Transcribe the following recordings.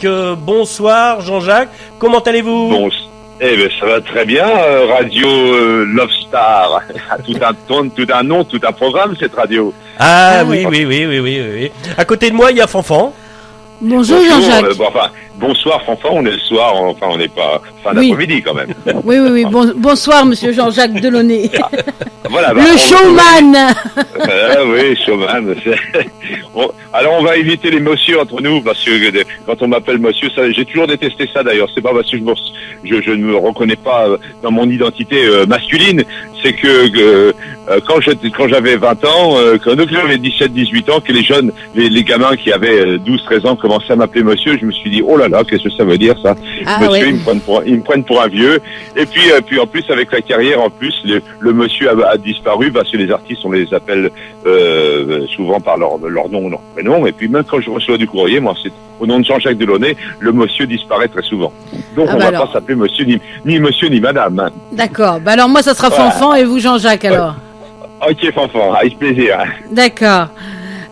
Bonsoir Jean-Jacques, comment allez-vous? Bon, eh ben ça va très bien, Radio Love Star. Tout un ton, tout un nom, tout un programme cette radio. Oui. À côté de moi, il y a Fanfan. Bonjour Jean-Jacques. Bonsoir Fanfan, on est le soir, enfin on n'est pas fin d'après-midi quand même. Oui. Bonsoir Monsieur Jean-Jacques Delaunay. Voilà, le showman. Oui, showman. Bon, alors on va éviter les messieurs entre nous parce que quand on m'appelle monsieur, ça, j'ai toujours détesté ça d'ailleurs. C'est pas parce que je ne me reconnais pas dans mon identité masculine, c'est que quand j'avais 20 ans, quand j'avais 17-18 ans, que les jeunes, les gamins qui avaient 12-13 ans commençaient à m'appeler monsieur, je me suis dit oh là là, qu'est-ce que ça veut dire ça? Monsieur, ouais. ils me prennent pour un vieux. Et puis en plus avec la carrière, en plus le monsieur a disparu parce que les artistes on les appelle souvent par leur nom ou leur prénom. Et puis même quand je reçois du courrier, moi c'est au nom de Jean-Jacques Delaunay, le monsieur disparaît très souvent. Donc on va pas s'appeler monsieur ni monsieur ni madame. Hein. D'accord. Bah alors moi ça sera Fanfan et vous Jean-Jacques alors. Ok Fanfan, avec plaisir. D'accord.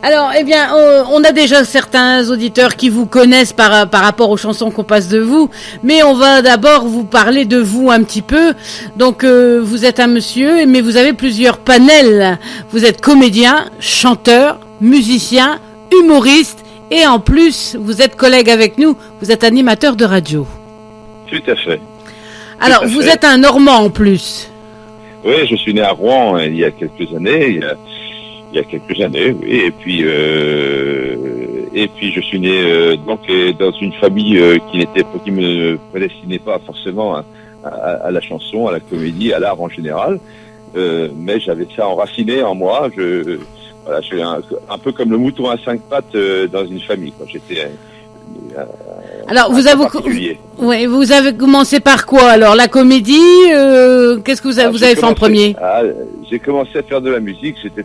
Alors, eh bien, on a déjà certains auditeurs qui vous connaissent par rapport aux chansons qu'on passe de vous, mais on va d'abord vous parler de vous un petit peu. Donc, vous êtes un monsieur, mais vous avez plusieurs panels. Vous êtes comédien, chanteur, musicien, humoriste, et en plus, vous êtes collègue avec nous, vous êtes animateur de radio. Tout à fait. Alors, vous êtes un Normand en plus. Oui, je suis né à Rouen il y a quelques années. Il y a quelques années, oui. Et puis je suis né donc dans une famille qui me prédestinait pas forcément à la chanson, à la comédie, à l'art en général, mais j'avais ça enraciné en moi. Je suis un peu comme le mouton à 5 pattes dans une famille. Quand j'étais alors vous avez commencé par quoi alors? La comédie, qu'est-ce que vous avez fait en premier? J'ai commencé à faire de la musique, j'étais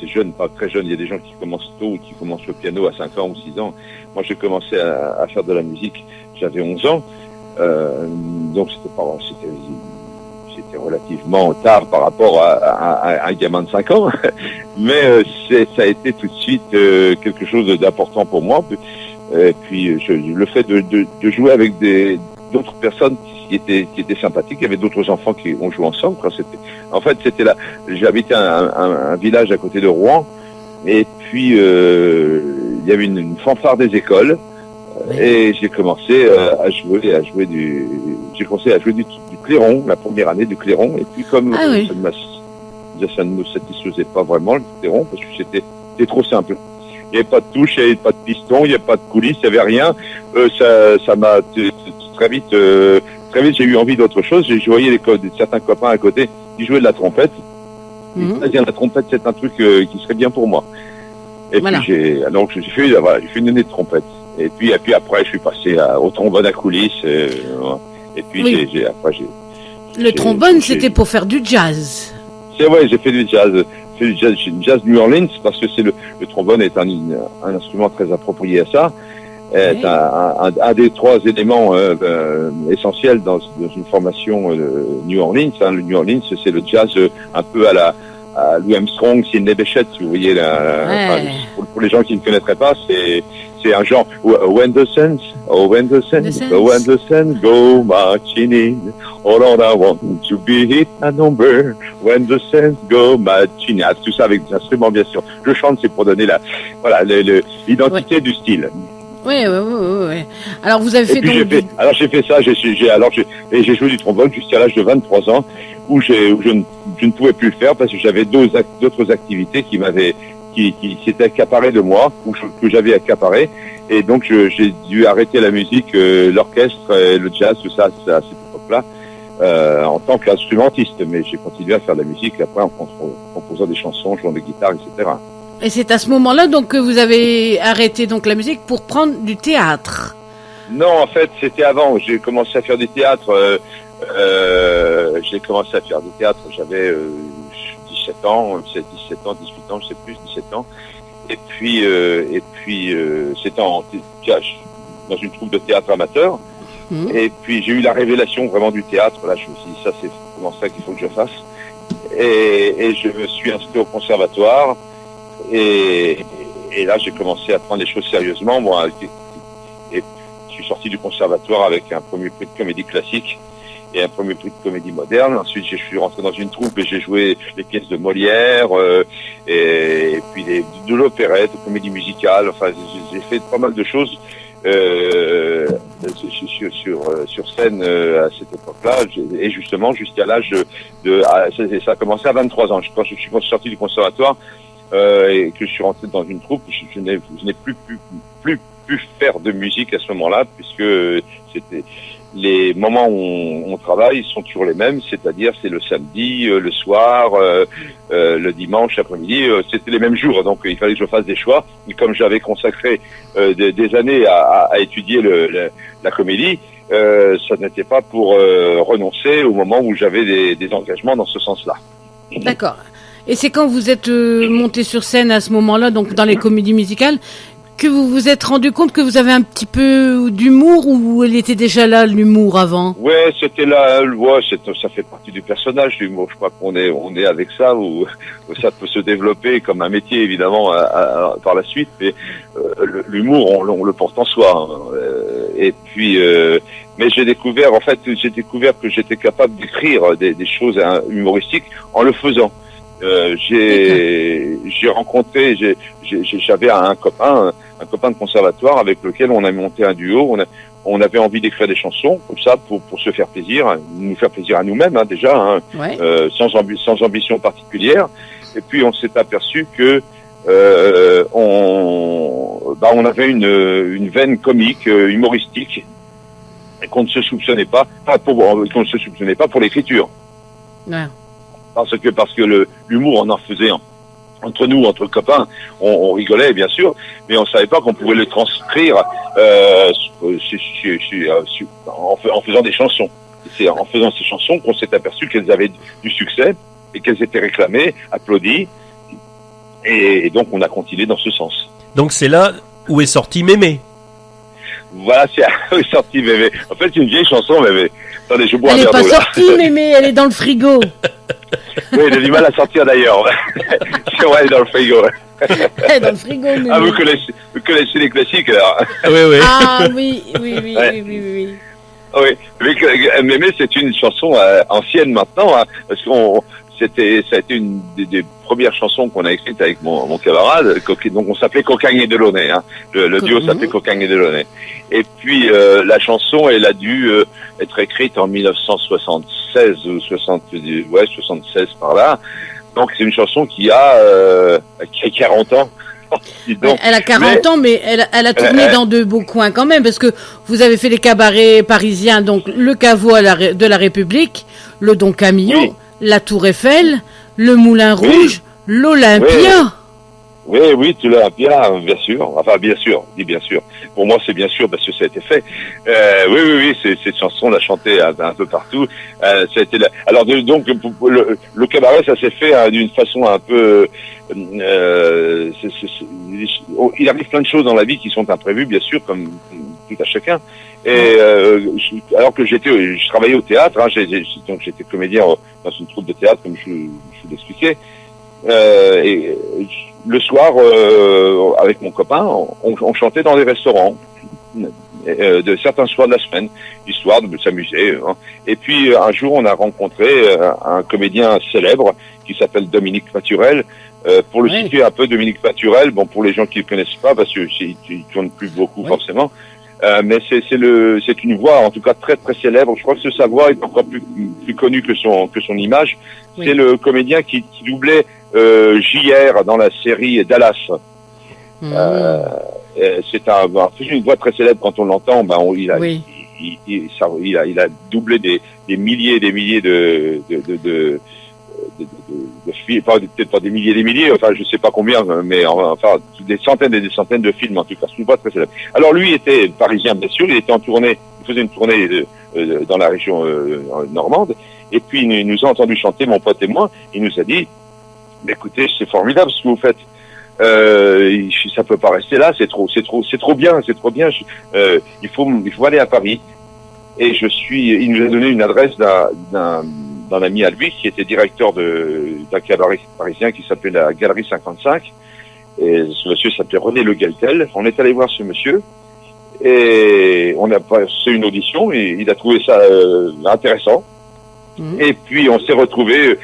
jeune, pas très jeune, il y a des gens qui commencent tôt, qui commencent au piano à 5 ans ou 6 ans. Moi j'ai commencé à faire de la musique, j'avais 11 ans, donc c'était relativement tard par rapport à un gamin de 5 ans, mais ça a été tout de suite quelque chose d'important pour moi. Et puis le fait de jouer avec d'autres personnes qui étaient sympathiques, il y avait d'autres enfants qui ont joué ensemble. C'était là. J'habitais un village à côté de Rouen, et puis il y avait une fanfare des écoles, et j'ai commencé à jouer du clairon, la première année du clairon. Et puis comme ça ne me satisfaisait pas vraiment le clairon parce que c'était trop simple. Il n'y avait pas de touche, il n'y avait pas de piston, il n'y avait pas de coulisses, il n'y avait rien. Ça m'a très vite j'ai eu envie d'autre chose. J'ai joué certains copains à côté qui jouaient de la trompette. La trompette, c'est un truc qui serait bien pour moi. Et puis j'ai fait une année de trompette. Et puis après, je suis passé au trombone à coulisses. Et puis le trombone, c'était pour faire du jazz. C'est vrai, j'ai fait du jazz. Du jazz New Orleans parce que le trombone est un instrument très approprié à ça. C'est un des 3 éléments essentiels dans une formation New Orleans. Hein. Le New Orleans, c'est le jazz un peu à Louis Armstrong, Sidney Bechet, si vous voyez. Pour les gens qui ne connaîtraient pas, c'est un genre When the Saints go marching in, all I want to be hit a number. When the Saints go marching in, tout ça avec des instruments bien sûr. Je chante, c'est pour donner l'identité du style. Oui. Alors vous avez fait j'ai fait ça. J'ai joué du trombone jusqu'à l'âge de 23 ans, où je ne pouvais plus le faire parce que j'avais d'autres activités qui s'étaient accaparées de moi, que j'avais accaparé, et donc j'ai dû arrêter la musique, l'orchestre, le jazz, tout ça à cette époque-là, en tant qu'instrumentiste. Mais j'ai continué à faire de la musique après en composant des chansons, jouant de guitare, etc. Et c'est à ce moment-là donc que vous avez arrêté donc la musique pour prendre du théâtre? Non, en fait, c'était avant. J'ai commencé à faire du théâtre. J'avais 17 ans, 18 ans, je sais plus, 17 ans. Et puis c'était dans une troupe de théâtre amateur. Et puis j'ai eu la révélation vraiment du théâtre. Là, je me suis dit, ça c'est vraiment ça qu'il faut que je fasse. Et je me suis inscrit au conservatoire. Et là, j'ai commencé à prendre les choses sérieusement, moi. Et suis sorti du conservatoire avec un premier prix de comédie classique et un premier prix de comédie moderne. Ensuite, je suis rentré dans une troupe et j'ai joué les pièces de Molière et puis de l'opérette, de comédie musicale. Enfin, j'ai fait pas mal de choses sur scène à cette époque-là. Et justement, jusqu'à l'âge ça a commencé à 23 ans. Quand je suis sorti du conservatoire et que je suis rentré dans une troupe, je n'ai plus pu faire de musique à ce moment-là, puisque c'était les moments où on travaille sont toujours les mêmes, c'est-à-dire c'est le samedi, le soir, le dimanche après-midi, c'était les mêmes jours, donc il fallait que je fasse des choix. Et comme j'avais consacré des années à étudier la comédie, ça n'était pas pour renoncer au moment où j'avais des engagements dans ce sens-là. D'accord. Et c'est quand vous êtes monté sur scène à ce moment-là, donc dans les comédies musicales, que vous vous êtes rendu compte que vous avez un petit peu d'humour, ou il était déjà là, l'humour, avant? Ouais, c'était là, ça fait partie du personnage, l'humour. Je crois qu'on est avec ça, ou ça peut se développer comme un métier, évidemment, par la suite, mais l'humour, on le porte en soi. Hein. Et puis, mais j'ai découvert que j'étais capable d'écrire des choses humoristiques en le faisant. J'avais un copain de conservatoire avec lequel on a monté un duo. On avait envie d'écrire des chansons comme ça pour se faire plaisir, nous faire plaisir à nous-mêmes, hein, déjà, hein, ouais. sans ambition particulière. Et puis on s'est aperçu que on avait une veine comique, humoristique, qu'on ne se soupçonnait pas, qu'on ne se soupçonnait pas pour l'écriture. Ouais. Parce que l'humour, on en faisait entre nous, entre copains, on rigolait bien sûr, mais on savait pas qu'on pouvait le transcrire en faisant des chansons. C'est en faisant ces chansons qu'on s'est aperçu qu'elles avaient du succès et qu'elles étaient réclamées, applaudies, et donc on a continué dans ce sens. Donc c'est là où est sorti Mémé. Voilà, c'est où est sorti Mémé. En fait, c'est une vieille chanson, Mémé. Attendez, je bois un verre d'eau. Elle n'est pas sortie, Mémé, elle est dans le frigo. Oui, il a du mal à sortir d'ailleurs. C'est vrai, dans le frigo. Elle est dans le frigo, Mémé. Ah, vous connaissez les classiques, alors. Oui. Ah, oui. Oui, mais Mémé, c'est une chanson ancienne maintenant, hein, parce ça a été une des premières chansons qu'on a écrites avec mon camarade, donc on s'appelait Cocagne et Delaunay, hein. Le duo s'appelait Cocagne et Delaunay. Et puis la chanson, elle a dû être écrite en 1976 ou 76 par là. Donc c'est une chanson qui a 40 ans. Donc, elle a 40 ans, mais elle a tourné dans de beaux coins quand même, parce que vous avez fait les cabarets parisiens, donc le Caveau de la République, le Don Camillo, la Tour Eiffel, le Moulin Rouge, l'Olympia. Oui, tout l'Olympia, bien sûr. Enfin, bien sûr, dis bien sûr. Pour moi, c'est bien sûr parce que ça a été fait. Oui, cette chanson, on l'a chantée un peu partout. Ça a été alors donc le cabaret, ça s'est fait d'une façon un peu. Il arrive plein de choses dans la vie qui sont imprévues, bien sûr, comme tout à chacun. Et alors que je travaillais au théâtre, hein, donc j'étais comédien dans une troupe de théâtre, comme je vous l'expliquais. Et le soir, avec mon copain, on chantait dans des restaurants de certains soirs de la semaine, histoire de s'amuser. Hein. Et puis un jour, on a rencontré un comédien célèbre qui s'appelle Dominique Paturel. Pour le situer un peu, Dominique Paturel, bon, pour les gens qui ne le connaissent pas, parce qu'il tourne plus beaucoup forcément, mais c'est une voix en tout cas très très célèbre. Je crois que sa voix est encore plus connue que son image. Oui. C'est le comédien qui doublait JR dans la série Dallas. C'est une voix très célèbre. Quand on l'entend, il a doublé des milliers et des milliers de films, peut-être pas des milliers, enfin je sais pas combien, mais enfin des centaines et des centaines de films en tout cas. C'est une voix très célèbre. Alors lui était parisien bien sûr, il était en tournée, il faisait une tournée dans la région normande, et puis il nous a entendu chanter, mon pote et moi, il nous a dit, mais écoutez, c'est formidable ce que vous faites. Ça peut pas rester là, c'est trop bien. Il faut aller à Paris. Et il nous a donné une adresse d'un ami à lui qui était directeur d'un cabaret parisien qui s'appelait la Galerie 55. Et ce monsieur s'appelait René Le Galtel. On est allé voir ce monsieur Et on a passé une audition et il a trouvé ça intéressant. Et puis on s'est retrouvés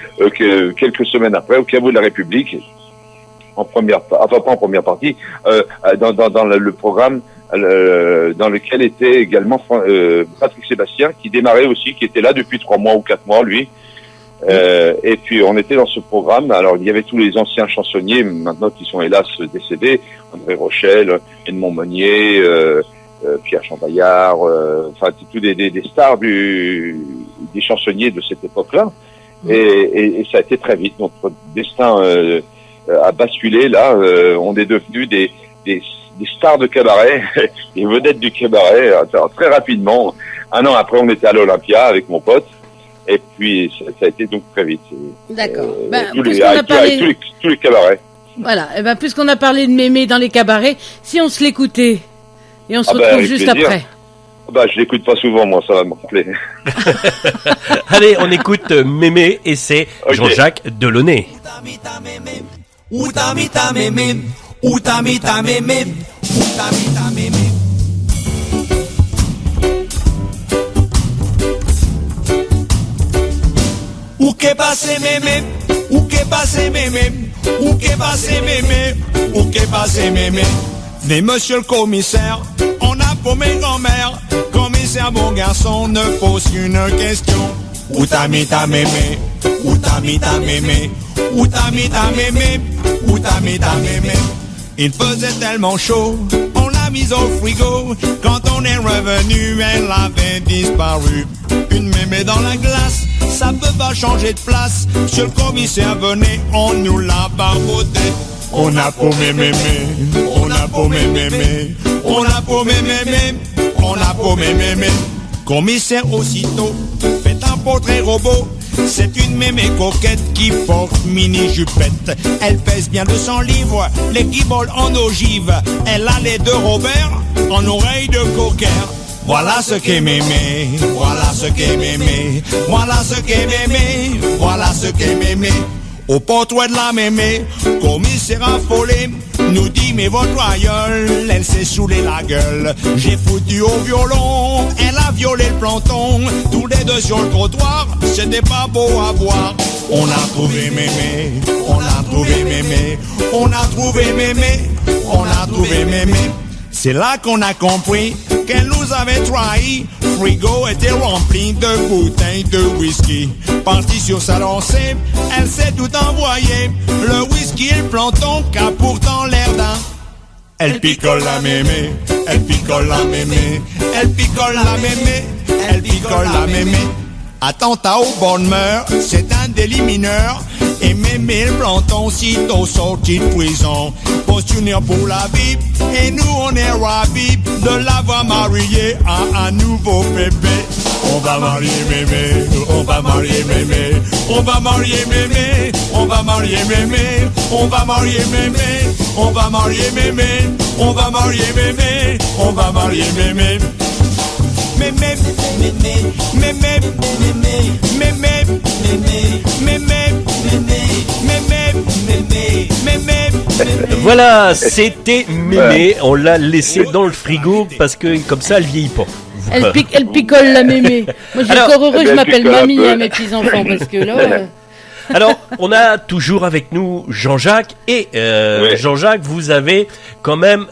quelques semaines après au caveau de la République, pas en première partie, dans le programme dans lequel était également Patrick Sébastien, qui démarrait aussi, qui était là depuis 3 mois ou 4 mois, lui. Et puis on était dans ce programme. Alors il y avait tous les anciens chansonniers, maintenant qui sont hélas décédés, André Rochelle, Edmond Monnier, Pierre Chambaillard, enfin tous des stars des chansonniers de cette époque-là. Et ça a été très vite. Notre destin a basculé là. On est devenus des stars de cabaret, des vedettes du cabaret, très rapidement. 1 an après, on était à l'Olympia avec mon pote. Et puis, ça a été donc très vite. D'accord. Tous les cabarets. Voilà. Et puisqu'on a parlé de Mémé dans les cabarets, si on se l'écoutait, et on se retrouve juste plaisir. Après. Je l'écoute pas souvent, moi, ça va me rappeler. Allez, on écoute Mémé et c'est Jean-Jacques Delaunay. Où qu'est passé mémé? Où qu'est passé mémé? Où qu'est passé mémé? Où qu'est passé mémé? Venez monsieur le commissaire, on a paumé grand-mère. Commissaire bon garçon, ne pose qu'une question. Où t'as mis ta mémé? Où t'as mis ta mémé? Où t'as mis ta mémé? Où t'as mis ta mémé? Il faisait tellement chaud, on l'a mise au frigo. Quand on est revenu, elle avait disparu. Une mémé dans la glace, ça peut pas changer de place. Monsieur le commissaire, venez, on nous l'a barbauté. On a paumé mémé, on a paumé mémé, on a paumé mémé, on a paumé mémé. Commissaire aussitôt, fait un portrait robot. C'est une mémé coquette qui porte mini-jupette. Elle pèse bien 200 livres, les guibolles en ogive. Elle a les 2 Robert en oreille de cocker. Voilà ce qu'est mémé, voilà ce qu'est mémé, voilà ce qu'est mémé, voilà ce qu'est mémé. Au portrait de la mémé, commissaire affolé nous dit mais votre aïeule, elle s'est saoulée la gueule. J'ai foutu au violon, elle a violé le planton. Tous les 2 sur le trottoir, c'était pas beau à voir. On a trouvé mémé, on a trouvé mémé, on a trouvé mémé, on a trouvé mémé. C'est là qu'on a compris qu'elle nous avait trahi. Frigo était rempli de bouteilles de whisky. Partie sur sa lancée, elle s'est tout envoyé. Le whisky et le planton qu'a pourtant l'air d'un. Elle picole la mémé, elle picole la mémé, elle picole la mémé, elle picole la mémé. Attentat aux bonnes mœurs, c'est un délit mineur. Et mémé le planton sitôt sorti de prison. Postunier pour la vie, et nous on est ravis de l'avoir marié à un nouveau bébé. On va marier mémé, on va marier mémé, on va marier mémé, on va marier mémé, on va marier mémé, on va marier mémé, on va marier mémé, on va marier mémé. Mémé, mémé, mémé, mémé, mémé, mémé, mémé, mémé. Voilà, c'était Mémé. On l'a laissé dans le frigo parce que comme ça, elle vieillit pas. Elle picole la mémé. Moi, je suis encore heureux, je m'appelle mamie, mes petits-enfants, parce que là... Alors, on a toujours avec nous Jean-Jacques et Jean-Jacques, vous avez quand même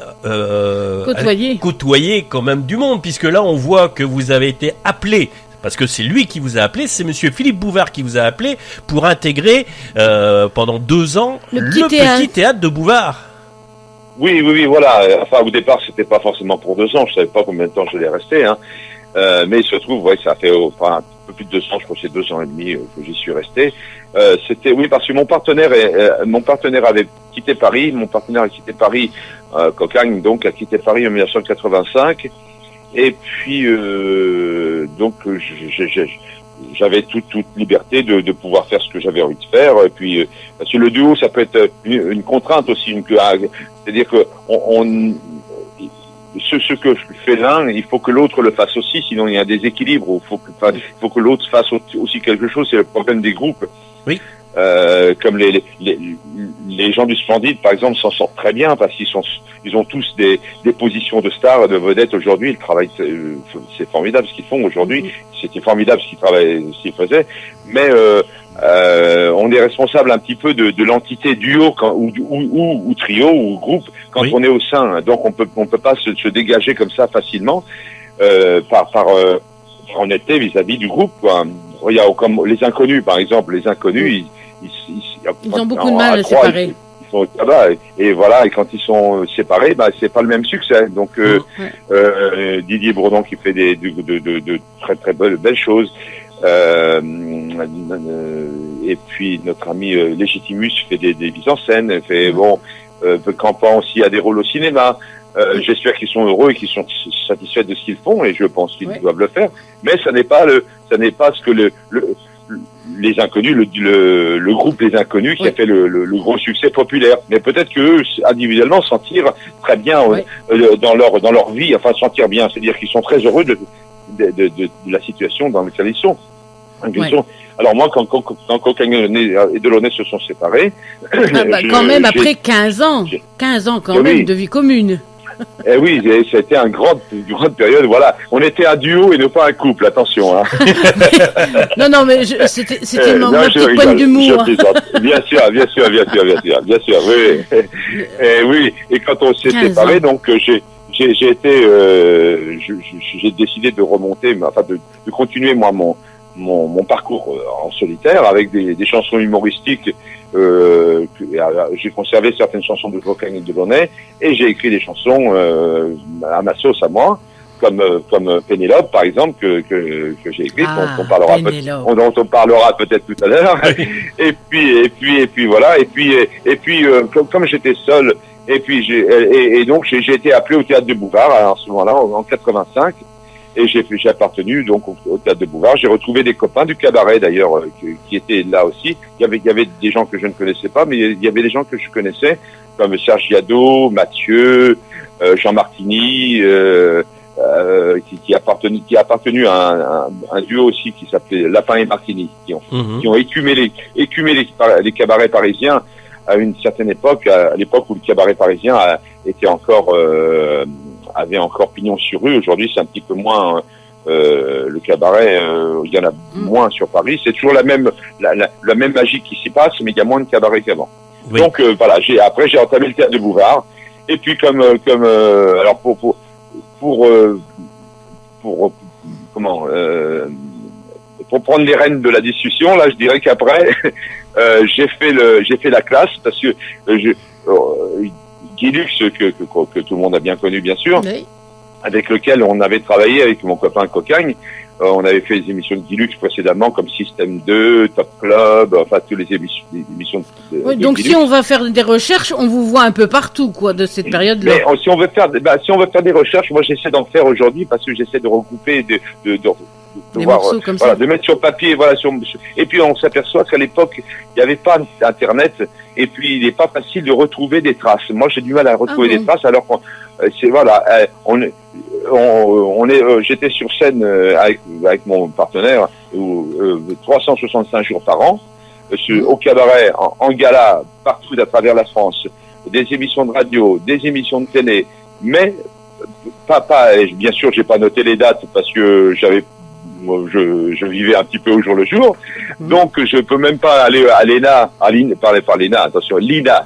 côtoyé quand même du monde, puisque là, on voit que vous avez été appelé. Parce que c'est lui qui vous a appelé, c'est monsieur Philippe Bouvard qui vous a appelé pour intégrer pendant 2 ans le petit théâtre de Bouvard. Oui, voilà. Enfin, au départ, c'était pas forcément pour 2 ans. Je savais pas combien de temps j'allais rester, hein. Mais il se trouve, ça a fait un peu plus de 2 ans. Je crois que c'est 2 ans et demi que j'y suis resté. C'était parce que mon partenaire avait quitté Paris. Mon partenaire a quitté Paris, Cocagne, donc a quitté Paris en 1985. Et puis donc j'avais toute liberté de pouvoir faire ce que j'avais envie de faire. Et puis parce que le duo, ça peut être une contrainte aussi, c'est-à-dire que ce que fait l'un, il faut que l'autre le fasse aussi, sinon il y a un déséquilibre. Il faut que l'autre fasse aussi quelque chose. C'est le problème des groupes. Oui. comme les gens du Splendide, par exemple, s'en sortent très bien parce ils ont tous des positions de stars, de vedettes aujourd'hui. Ils travaillent, c'est formidable ce qu'ils font aujourd'hui. C'était formidable ce qu'ils faisaient. Mais on est responsable un petit peu de l'entité duo ou trio ou groupe quand on est au sein. Donc on peut pas se dégager comme ça facilement par honnêteté vis-à-vis du groupe, quoi. Il y a comme les inconnus, par exemple, les inconnus, ils ont beaucoup de mal à séparer. Ils font au tabac, et voilà, et quand ils sont séparés, c'est pas le même succès. Donc Didier Bourdon qui fait de très très belles choses. Et puis notre ami Légitimus fait des mises en scène, fait Campan aussi a des rôles au cinéma. J'espère qu'ils sont heureux et qu'ils sont satisfaits de ce qu'ils font, et je pense qu'ils doivent le faire. Mais ça n'est pas ce que les inconnus, le groupe Les Inconnus qui a fait le gros succès populaire. Mais peut-être qu'eux, individuellement, sentir très bien dans leur vie, enfin sentir bien, c'est-à-dire qu'ils sont très heureux de la situation dans laquelle ils sont. Alors moi, quand Cocagne et Delaunay se sont séparés... quand même, après 15 ans quand même de vie commune. Eh oui, ça a été une grande période, voilà. On était un duo et non pas un couple, attention. Hein. non, mais c'était mon petit point d'humour. Bien sûr, oui. Oui, et quand on s'est séparés, donc j'ai décidé de remonter, de continuer moi mon parcours en solitaire avec des chansons humoristiques. J'ai conservé certaines chansons de Cocagne et Delaunay, et j'ai écrit des chansons à ma sauce à moi, comme Pénélope par exemple que j'ai écrite, dont on parlera peut-être tout à l'heure. et puis voilà, et puis comme j'étais seul, et donc j'ai été appelé au théâtre de Bouvard à ce moment-là en 85. Et j'ai appartenu donc au théâtre de Bouvard. J'ai retrouvé des copains du cabaret d'ailleurs qui étaient là aussi. Il y avait des gens que je ne connaissais pas, mais il y avait des gens que je connaissais comme Serge Giado, Mathieu, Jean Martini, qui a appartenu à un duo aussi qui s'appelait Lapin et Martini, qui ont écumé les cabarets parisiens à une certaine époque, à l'époque où le cabaret parisien avait encore pignon sur rue. Aujourd'hui, c'est un petit peu moins le cabaret. Il y en a moins sur Paris. C'est toujours la même magie qui s'y passe, mais il y a moins de cabarets qu'avant. Oui. Donc voilà. Après, j'ai entamé le théâtre de Bouvard. Et puis alors pour prendre les rênes de la discussion, là, je dirais qu'après, j'ai fait la classe parce que Guy Lux, que tout le monde a bien connu, bien sûr, avec lequel on avait travaillé avec mon copain Cocagne. On avait fait des émissions de Guy Lux précédemment, comme Système 2, Top Club, enfin toutes les émissions de donc Guy si Lux. on va faire des recherches, on vous voit un peu partout, quoi, de cette période-là. Mais si on veut faire des recherches, moi j'essaie d'en faire aujourd'hui parce que j'essaie de regrouper, de voir, comme voilà, de mettre sur papier, voilà, et puis on s'aperçoit qu'à l'époque il n'y avait pas Internet, et puis il n'est pas facile de retrouver des traces. Moi j'ai du mal à retrouver des traces, alors qu'on j'étais sur scène avec mon partenaire 365 jours par an, au cabaret, en gala, partout à travers la France, des émissions de radio, des émissions de télé, mais bien sûr j'ai pas noté les dates parce que je vivais un petit peu au jour le jour, donc je peux même pas aller à Lina, attention, Lina,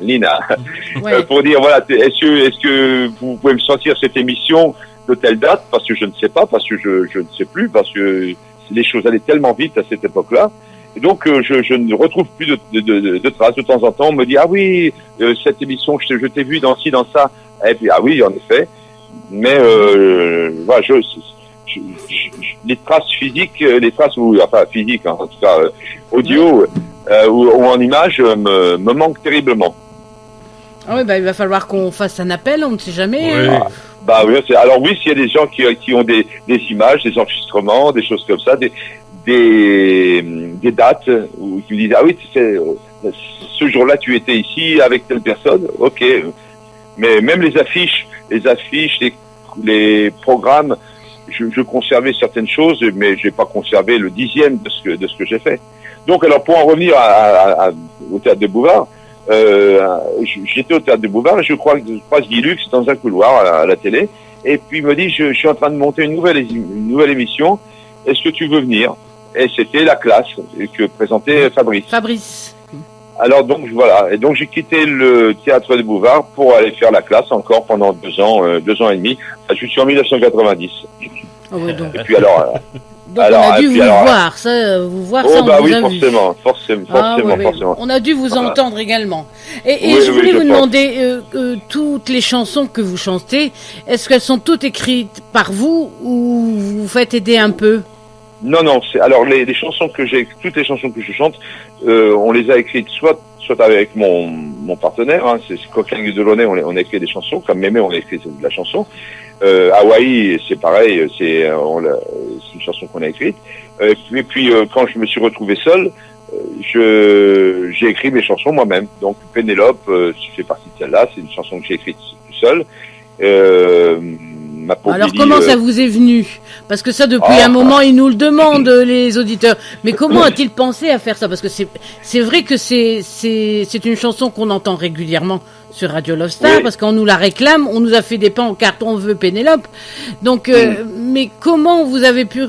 pour dire voilà, est-ce que vous pouvez me sortir cette émission de telle date, parce que je ne sais pas, parce que je ne sais plus, parce que les choses allaient tellement vite à cette époque-là, et donc je ne retrouve plus de traces. De temps en temps on me dit ah oui, cette émission je t'ai vu dans ci, dans ça, et puis ah oui en effet, mais voilà, les traces physiques, physiques, hein, en tout cas audio ou en image me manquent terriblement. Ah oui, il va falloir qu'on fasse un appel, on ne sait jamais. Oui. Alors oui, s'il y a des gens qui ont des images, des enregistrements, des choses comme ça, des dates où tu dis ah oui, ce jour-là tu étais ici avec telle personne, ok. Mais même les affiches, les programmes, je conservais certaines choses, mais j'ai pas conservé le 10e de ce que j'ai fait. Donc, alors, pour en revenir au théâtre de Bouvard, j'étais au théâtre de Bouvard et je croise Guy Lux dans un couloir à la télé. Et puis, il me dit, je suis en train de monter une nouvelle émission. Est-ce que tu veux venir? Et c'était La Classe que présentait Fabrice. Alors donc voilà, et donc j'ai quitté le théâtre de Bouvard pour aller faire La Classe encore pendant 2 ans et demi. Je suis en 1990. Oh oui, donc. Et puis alors, donc on a dû vous voir ça, oh, on bah vous oui, a forcément. Forcément. On a dû vous entendre également. Et je voulais vous demander, toutes les chansons que vous chantez, est-ce qu'elles sont toutes écrites par vous ou vous faites aider un peu? Non, alors les chansons que toutes les chansons que je chante, on les a écrites soit avec mon partenaire, hein, c'est Coquin Delaunay, on a écrit des chansons, comme Mémé, on a écrit de la chanson. Hawaï, c'est pareil, c'est une chanson qu'on a écrite. Et puis quand je me suis retrouvé seul, j'ai écrit mes chansons moi-même. Donc Pénélope, je fais partie de celle-là, c'est une chanson que j'ai écrite tout seul. Alors comment ça vous est venu? Parce que ça, depuis un moment, ils nous le demandent, les auditeurs. Mais comment a-t-il pensé à faire ça? Parce que c'est vrai que c'est une chanson qu'on entend régulièrement sur Radio Love Star, parce qu'on nous la réclame, on nous a fait des pancartes, on veut Pénélope. Donc, mais comment vous avez pu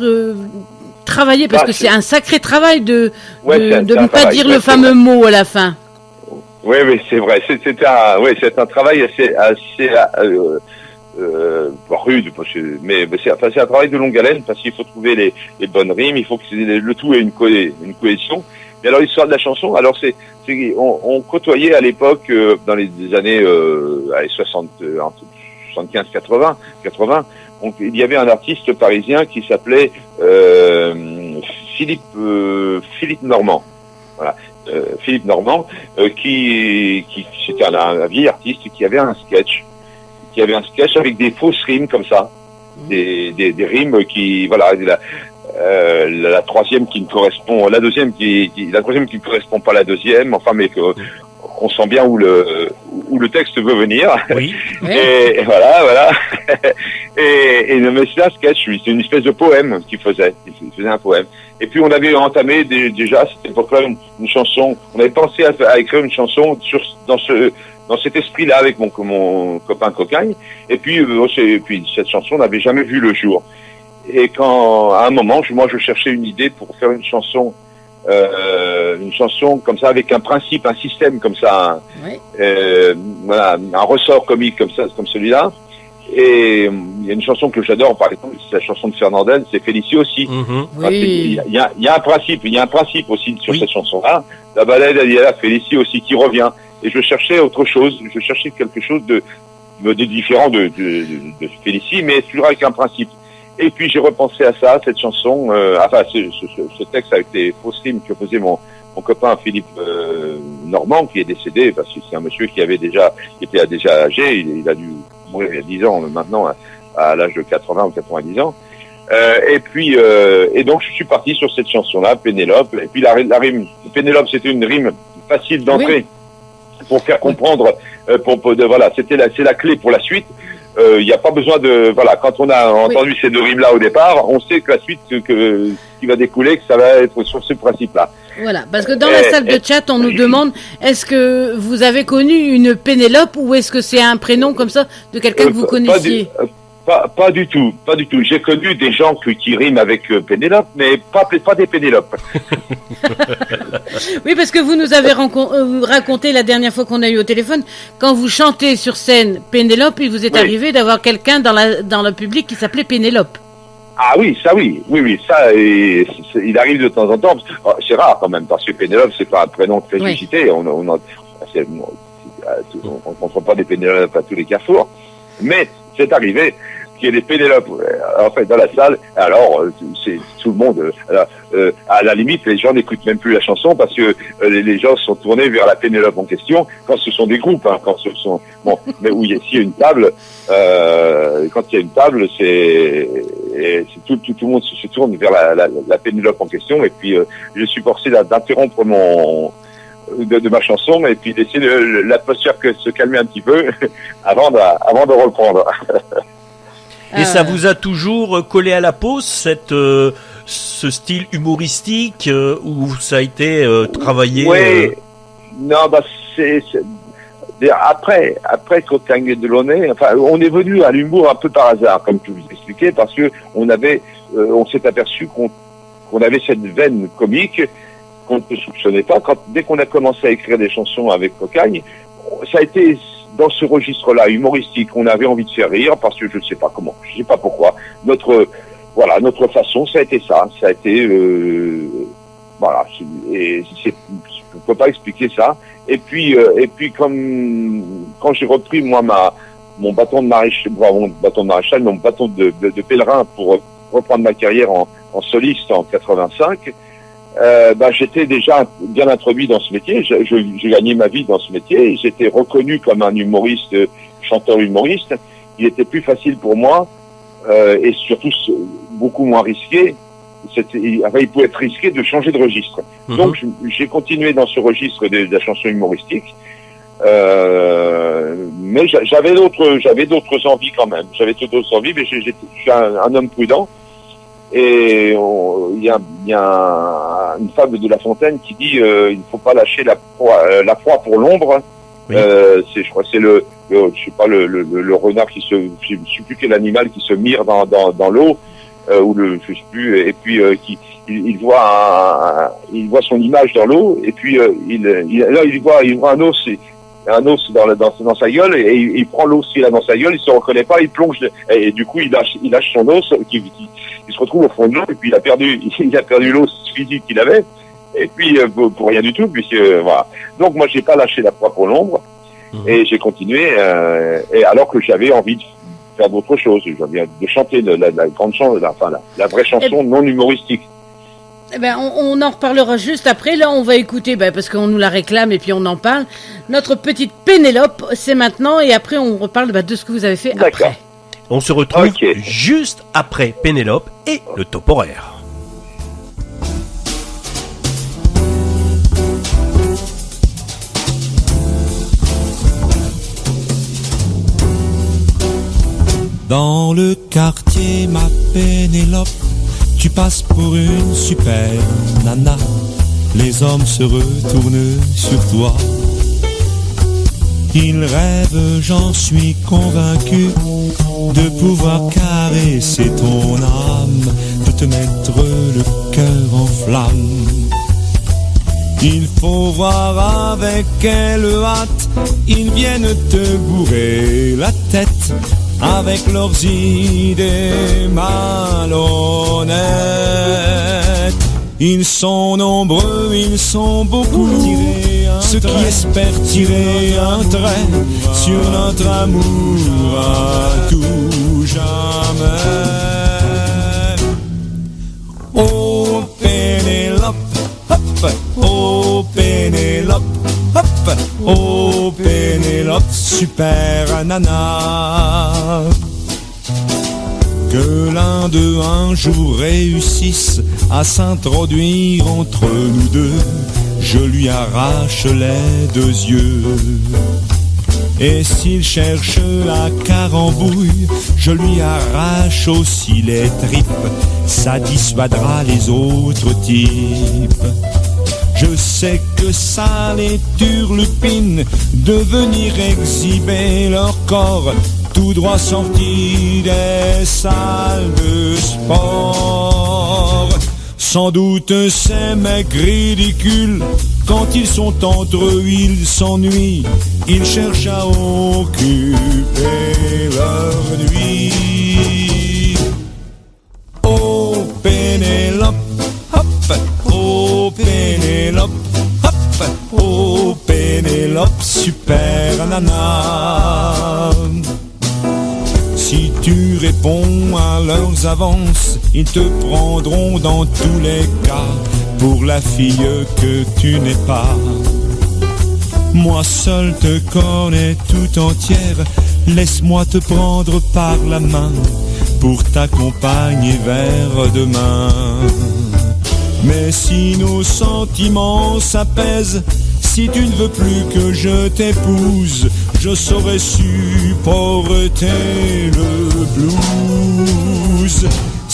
travailler? Parce que c'est un sacré travail de ne pas dire le fameux mot à la fin. Oui, c'est vrai. C'est un travail assez rude, mais c'est un travail de longue haleine parce qu'il faut trouver les bonnes rimes, il faut que le tout ait une cohésion. Et alors l'histoire de la chanson, alors on côtoyait à l'époque dans les années 75, 80, donc il y avait un artiste parisien qui s'appelait Philippe Normand. Voilà. Philippe Normand, qui c'était un vieil artiste qui avait un sketch avec des fausses rimes comme ça, des rimes qui, voilà, la troisième qui ne correspond, la troisième qui ne correspond pas à la deuxième, enfin, mais qu'on sent bien où le texte veut venir. Oui. Et voilà. Mais c'est un sketch, c'est une espèce de poème qu'il faisait. Il faisait un poème. Et puis on avait entamé déjà à cette époque-là une chanson. On avait pensé à écrire une chanson dans cet esprit-là avec mon copain Cocagne. Et puis cette chanson n'avait jamais vu le jour. Et quand à un moment, je cherchais une idée pour faire une chanson comme ça avec un principe, un système comme ça, voilà, un ressort comique comme ça, comme celui-là. Et il y a une chanson que j'adore, par exemple, c'est la chanson de Fernandel, c'est Félicie aussi. Oui. Il y a un principe aussi sur cette chanson-là. La balade, il y a la Félicie aussi qui revient. Et je cherchais autre chose, je cherchais quelque chose de différent de Félicie, mais toujours avec un principe. Et puis j'ai repensé à ça, cette chanson, ce texte avec les fausses rimes que faisait mon copain Philippe Normand, qui est décédé, parce que c'est un monsieur qui était déjà âgé, il a dû mourir il y a 10 ans maintenant, à l'âge de 80 ou 90 ans. Et donc je suis parti sur cette chanson-là, Pénélope. Et puis la rime, Pénélope, c'était une rime facile d'entrée pour faire comprendre, voilà, c'est la clé pour la suite. Il n'y a pas besoin quand on a entendu ces deux rimes-là au départ, on sait que la suite qui va découler, que ça va être sur ce principe-là. Voilà, parce que dans la salle de chat, on nous demande, est-ce que vous avez connu une Pénélope ou est-ce que c'est un prénom comme ça de quelqu'un que vous connaissiez? Pas du tout. J'ai connu des gens qui riment avec Pénélope, mais pas des Pénélopes. Oui, parce que vous nous avez raconté la dernière fois qu'on a eu au téléphone, quand vous chantez sur scène Pénélope, il vous est arrivé d'avoir quelqu'un dans le public qui s'appelait Pénélope. Ah oui, ça oui, ça, il arrive de temps en temps. C'est rare quand même, parce que Pénélope, c'est pas un prénom très suscité. On ne rencontre pas des Pénélopes à tous les carrefours. Mais c'est arrivé qu'il y ait des Pénélopes en fait dans la salle. Alors c'est tout le monde. À la limite, les gens n'écoutent même plus la chanson parce que les gens se sont tournés vers la Pénélope en question quand ce sont des groupes. Quand ce sont mais où s'il y a une table, quand il y a une table, c'est tout le monde se tourne vers la Pénélope en question. Et puis je suis forcé d'interrompre de ma chanson et puis laisser l'atmosphère se calmer un petit peu avant de reprendre. Et ça vous a toujours collé à la peau, ce style humoristique ou ça a été travaillé? Oui, non, c'est après Cocagne et Delaunay, enfin, on est venu à l'humour un peu par hasard, comme je vous expliquais, parce que on s'est aperçu qu'on avait cette veine comique qu'on ne soupçonnait pas. Dès qu'on a commencé à écrire des chansons avec Cocagne, ça a été dans ce registre-là, humoristique. On avait envie de faire rire parce que je ne sais pas comment, je sais pas pourquoi. Notre façon, ça a été ça. Ça a été, voilà. Et je peux pas expliquer ça. Et puis quand j'ai repris moi mon bâton de maréchal, mon bâton de pèlerin pour reprendre ma carrière en soliste en 85. J'étais déjà bien introduit dans ce métier. J'ai gagné ma vie dans ce métier. J'étais reconnu comme un humoriste, chanteur humoriste. Il était plus facile pour moi et surtout beaucoup moins risqué. Il pouvait être risqué de changer de registre. Donc j'ai continué dans ce registre de la chanson humoristique. Mais j'avais d'autres envies quand même. J'avais d'autres envies, mais je suis un homme prudent. Et il y a une fable de La Fontaine qui dit il ne faut pas lâcher la proie pour l'ombre. Oui. Je crois que c'est le renard je sais plus quel animal qui se mire dans l'eau ou je sais plus, et puis il voit son image dans l'eau, et puis il voit un os dans sa gueule, et il prend l'os qu'il a dans sa gueule, il se reconnaît pas, il plonge, et du coup il lâche son os qui se retrouve au fond de l'eau, et puis il a perdu l'os physique qu'il avait, et puis pour rien du tout, puisque voilà. Donc moi j'ai pas lâché la proie pour l'ombre, et j'ai continué, et alors que j'avais envie de faire d'autres choses, j'avais de chanter la grande chanson, la vraie chanson non humoristique. Eh ben, on en reparlera juste après. Là, on va écouter, parce qu'on nous la réclame et puis on en parle. Notre petite Pénélope, c'est maintenant, et après on reparle de ce que vous avez fait après. On se retrouve juste après Pénélope et le top horaire. Dans le quartier, ma Pénélope, tu passes pour une super nana. Les hommes se retournent sur toi. Ils rêvent, j'en suis convaincu, de pouvoir caresser ton âme, de te mettre le cœur en flamme. Il faut voir avec quelle hâte ils viennent te bourrer la tête avec leurs idées malhonnêtes. Ils sont nombreux, ils sont beaucoup, ceux qui espèrent tirer un trait sur notre amour à tout jamais. Oh Pénélope, hop, oh Pénélope, hop, oh Pénélope, super nana. Que l'un d'eux un jour réussisse à s'introduire entre nous deux, je lui arrache les deux yeux. Et s'il cherche la carambouille, je lui arrache aussi les tripes, ça dissuadera les autres types. Je sais que ça les turlupine de venir exhiber leur corps tout droit sorti des salles de sport. Sans doute ces mecs ridicules, quand ils sont entre eux, ils s'ennuient. Ils cherchent à occuper leur nuit. Oh Pénélope, hop, oh Pénélope, hop, oh Pénélope, super nana. Si tu réponds à leurs avances, ils te prendront dans tous les cas pour la fille que tu n'es pas. Moi seul te connais tout entière, laisse-moi te prendre par la main pour t'accompagner vers demain. Mais si nos sentiments s'apaisent, si tu ne veux plus que je t'épouse, je saurais supporter le blues.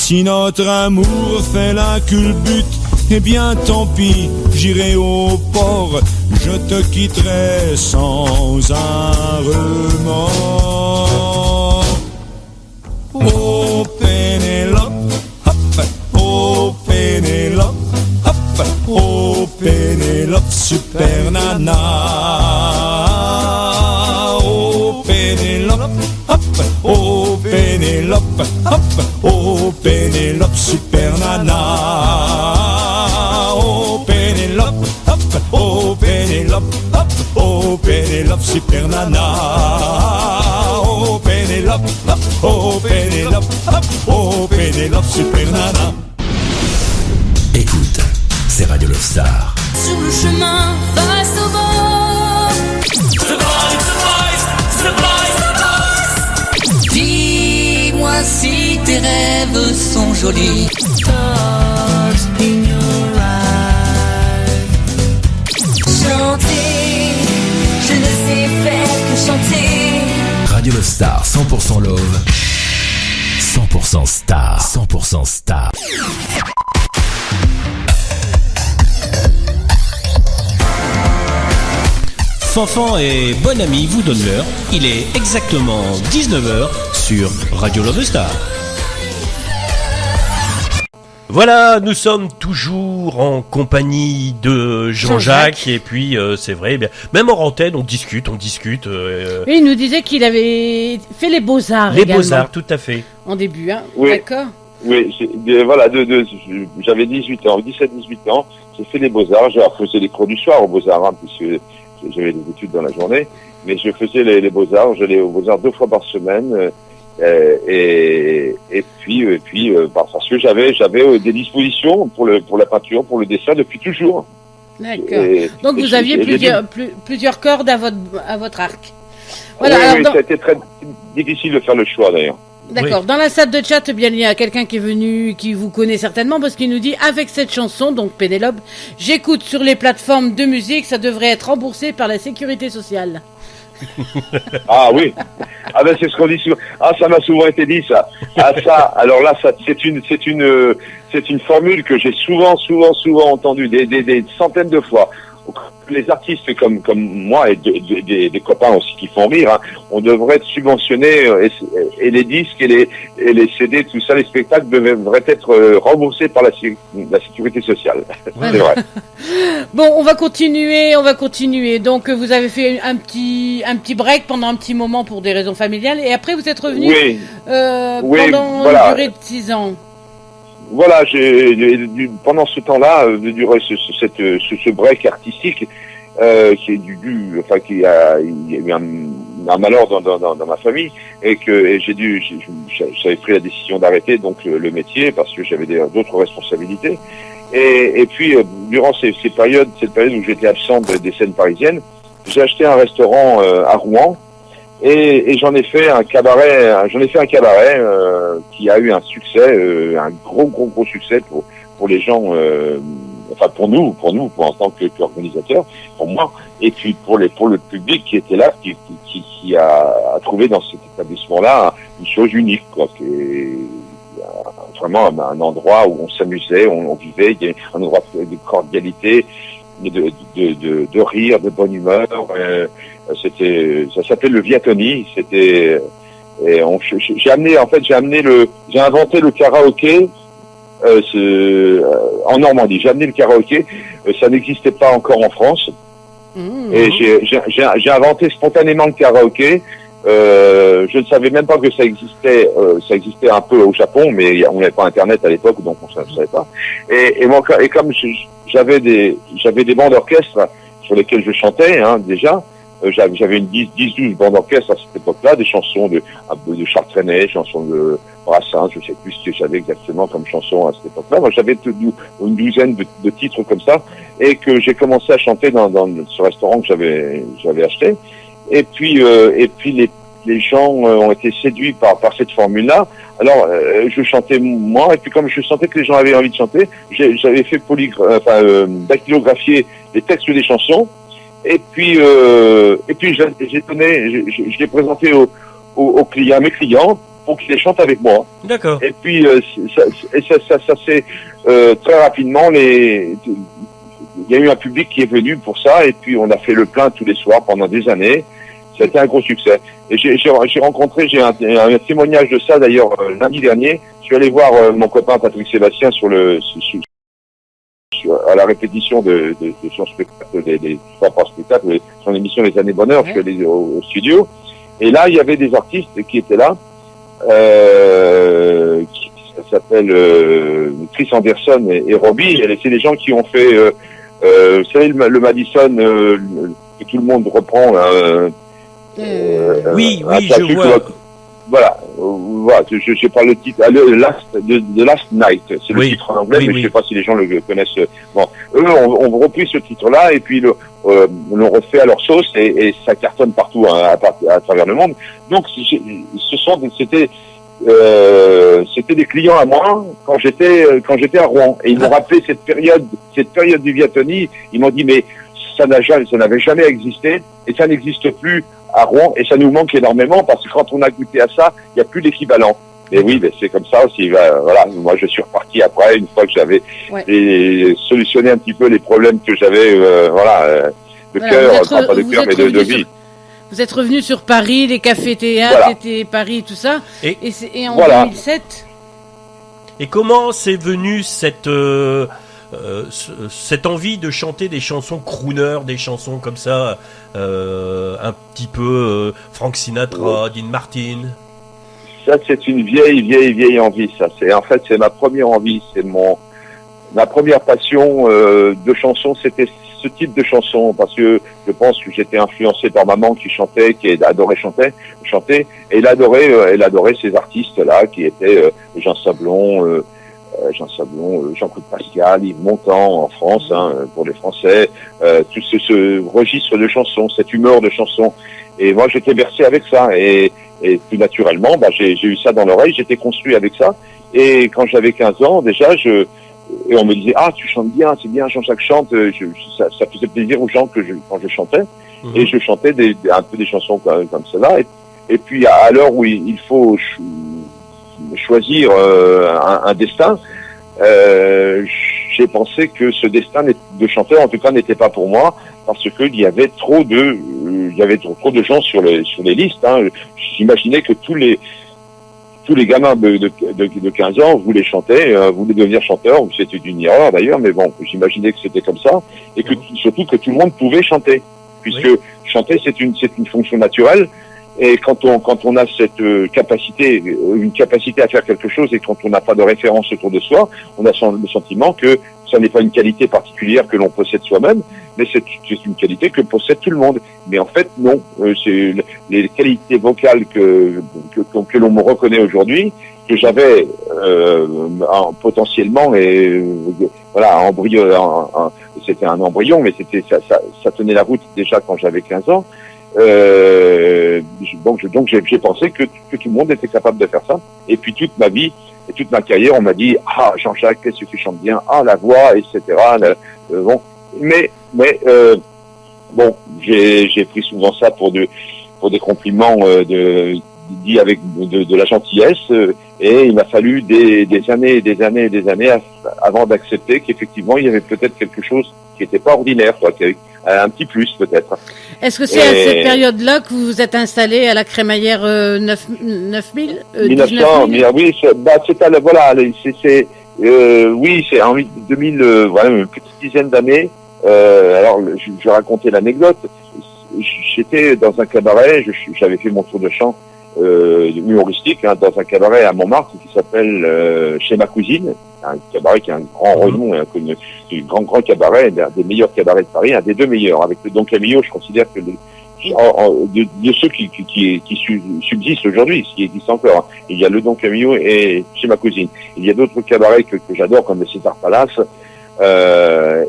Si notre amour fait la culbute, eh bien tant pis, j'irai au port, je te quitterai sans un remords. Oh Pénélope, hop, oh Pénélope, hop, oh Pénélope, super nana. Oh Pénélope, hop, oh Pénélope, hop, oh Pénélope, super nana. Oh Pénélope, hop, oh Pénélope, hop, oh Pénélope, super nana. Oh Pénélope, hop, oh Pénélope, hop, oh Pénélope, super nana. Écoute, c'est Radio Love Star. Sur le chemin, face au bord. Dis-moi si tes rêves sont jolis. Stars in your eyes. Chanter, je ne sais faire que chanter. Radio Love Star, 100% love, 100% star, 100% star. Fanfan et bon ami vous donnent l'heure. Il est exactement 19h sur Radio Love Star. Voilà, nous sommes toujours en compagnie de Jean-Jacques. Et puis c'est vrai, bien, même en antenne, on discute. Oui, il nous disait qu'il avait fait les Beaux-Arts Les également. Beaux-Arts, tout à fait. En début, hein. Oui. D'accord. Oui, voilà, j'avais 18 ans, 17-18 ans, j'ai fait les Beaux-Arts, je faisais les cours du soir aux Beaux-Arts, hein, puisque j'avais des études dans la journée, mais je faisais les Beaux-Arts, j'allais aux Beaux-Arts 2 fois par semaine, et puis parce que j'avais des dispositions pour la peinture, pour le dessin depuis toujours. D'accord. Donc vous aviez plusieurs cordes à votre arc. Voilà. Oui, alors ça a été très difficile de faire le choix d'ailleurs. D'accord. Oui. Dans la salle de chat, bien, il y a quelqu'un qui est venu, qui vous connaît certainement, parce qu'il nous dit, avec cette chanson, donc Pénélope, j'écoute sur les plateformes de musique, ça devrait être remboursé par la sécurité sociale. Ah oui. Ah ben c'est ce qu'on dit souvent. Ah, ça m'a souvent été dit ça. Ah ça. Alors là, ça c'est une formule que j'ai souvent entendue des centaines de fois. Les artistes comme moi et des copains aussi qui font rire, hein, on devrait être subventionnés et les disques et les CD, tout ça, les spectacles devraient être remboursés par la sécurité sociale. Ouais. C'est vrai. Bon, on va continuer. Donc vous avez fait un petit break pendant un petit moment pour des raisons familiales et après vous êtes revenu Oui. pendant voilà. une durée de 6 ans. Voilà, pendant ce temps-là, durant ce break artistique, il y a eu un malheur dans ma famille et j'avais pris la décision d'arrêter donc le métier parce que j'avais d'autres responsabilités. Et puis durant cette période où j'étais absent des scènes parisiennes, j'ai acheté un restaurant à Rouen. Et j'en ai fait un cabaret qui a eu un succès, un gros succès pour les gens, pour nous en tant qu'organisateurs, pour moi, et puis pour le public qui était là, qui a trouvé dans cet établissement-là une chose unique, quoi, qui est vraiment un endroit où on s'amusait, on vivait, il y a un endroit de cordialité, de rire, de bonne humeur. Ça s'appelait le Viatoni. J'ai inventé le karaoké en Normandie. J'ai amené le karaoké. Ça n'existait pas encore en France. Et j'ai inventé spontanément le karaoké. Je ne savais même pas que ça existait. Ça existait un peu au Japon, mais on n'avait pas Internet à l'époque, donc on ne savait pas. Et comme j'avais des bandes d'orchestre sur lesquelles je chantais, hein, déjà. J'avais une 10-12 bandes d'orchestre à cette époque-là, des chansons de Charles Trenet, chansons de Brassens, je sais plus ce que j'avais exactement comme chanson à cette époque-là. Moi, j'avais une douzaine de titres comme ça, et que j'ai commencé à chanter dans ce restaurant que j'avais acheté. Et puis les gens ont été séduits par cette formule-là. Alors, je chantais moi, et puis comme je sentais que les gens avaient envie de chanter, j'avais fait dactylographier les textes des chansons. Et puis je l'ai présenté aux clients, à mes clients, pour qu'il les chante avec moi. D'accord. Et puis ça s'est très rapidement il y a eu un public qui est venu pour ça, et puis on a fait le plein tous les soirs pendant des années. C'était un gros succès. Et j'ai un témoignage de ça d'ailleurs lundi dernier. Je suis allé voir mon copain Patrick Sébastien à la répétition de son spectacle, pas spectacle, son émission Les Années Bonheur. Je suis allé au studio. Et là, il y avait des artistes qui étaient là. Ça s'appelle Chris Anderson et Robbie. Et c'est des gens qui ont fait, vous savez, le Madison que tout le monde reprend. Oui, je vois. Voilà, je sais pas le titre, The Last Night, c'est le titre en anglais, mais je sais pas si les gens le connaissent. Bon, eux ont repris ce titre-là et puis l'ont refait à leur sauce et ça cartonne partout à travers le monde. Donc c'était des clients à moi quand j'étais à Rouen, et ils m'ont rappelé cette période du Viatoni. Ils m'ont dit mais ça n'avait jamais existé et ça n'existe plus à Rouen, et ça nous manque énormément parce que quand on a goûté à ça, il n'y a plus d'équivalent. Et oui, ben c'est comme ça aussi. Voilà, moi je suis reparti après, une fois que j'avais solutionné un petit peu les problèmes que j'avais, de cœur, pas de cœur, mais de vie. Vous êtes revenu sur Paris, les cafés-théâtres, Paris, tout ça, et en 2007. Et comment c'est venu cette envie de chanter des chansons crooner, des chansons comme ça, un petit peu Frank Sinatra, Dean Martin? Ça, c'est une vieille envie, ça. C'est ma première envie, ma première passion de chansons, c'était ce type de chansons, parce que je pense que j'étais influencé par maman qui chantait, qui adorait chanter, et elle adorait ces artistes-là, qui étaient Jean Sablon, Jean-Claude Pascal, Yves Montand en France, pour les Français, tout ce registre de chansons, cette humeur de chansons. Et moi, j'étais bercé avec ça, et tout naturellement, j'ai eu ça dans l'oreille, j'étais construit avec ça. Et quand j'avais 15 ans, déjà, et on me disait, tu chantes bien, c'est bien, Jean-Jacques chante. Ça faisait plaisir aux gens quand je chantais, et je chantais un peu des chansons comme cela. Et puis à l'heure où il faut choisir un destin, j'ai pensé que ce destin de chanteur, en tout cas, n'était pas pour moi, parce qu'il y avait trop de gens sur les listes. J'imaginais que tous les gamins de 15 ans voulaient chanter, voulaient devenir chanteurs. C'était une erreur d'ailleurs, mais bon, j'imaginais que c'était comme ça, et que surtout que tout le monde pouvait chanter, puisque chanter c'est une fonction naturelle. Et quand on a une capacité à faire quelque chose, et quand on n'a pas de référence autour de soi, on a le sentiment que ça n'est pas une qualité particulière que l'on possède soi-même, mais c'est une qualité que possède tout le monde. Mais en fait, non. C'est les qualités vocales que l'on me reconnaît aujourd'hui, que j'avais potentiellement, et c'était un embryon, mais ça tenait la route déjà quand j'avais 15 ans. Donc j'ai pensé que tout le monde était capable de faire ça. Et puis toute ma vie et toute ma carrière, on m'a dit Jean-Jacques, qu'est-ce que tu chantes bien, la voix, etc. J'ai pris souvent ça pour des compliments dit avec de la gentillesse, et il m'a fallu des années et des années et des années avant d'accepter qu'effectivement il y avait peut-être quelque chose qui n'était pas ordinaire, un petit plus peut-être. Est-ce que c'est à cette période-là que vous vous êtes installé à la crémaillère 9000 1900, oui, c'est en 2000, une petite dizaine d'années. Alors, je vais raconter l'anecdote. J'étais dans un cabaret, j'avais fait mon tour de chant humoristique dans un cabaret à Montmartre qui s'appelle Chez ma cousine, un cabaret qui a un grand renom, un grand cabaret, un des meilleurs cabarets de Paris, un des deux meilleurs, avec le Don Camillo. Je considère que de ceux qui subsistent aujourd'hui, ce qui existe encore, il y a le Don Camillo et Chez ma cousine. Il y a d'autres cabarets que j'adore, comme le César Palace,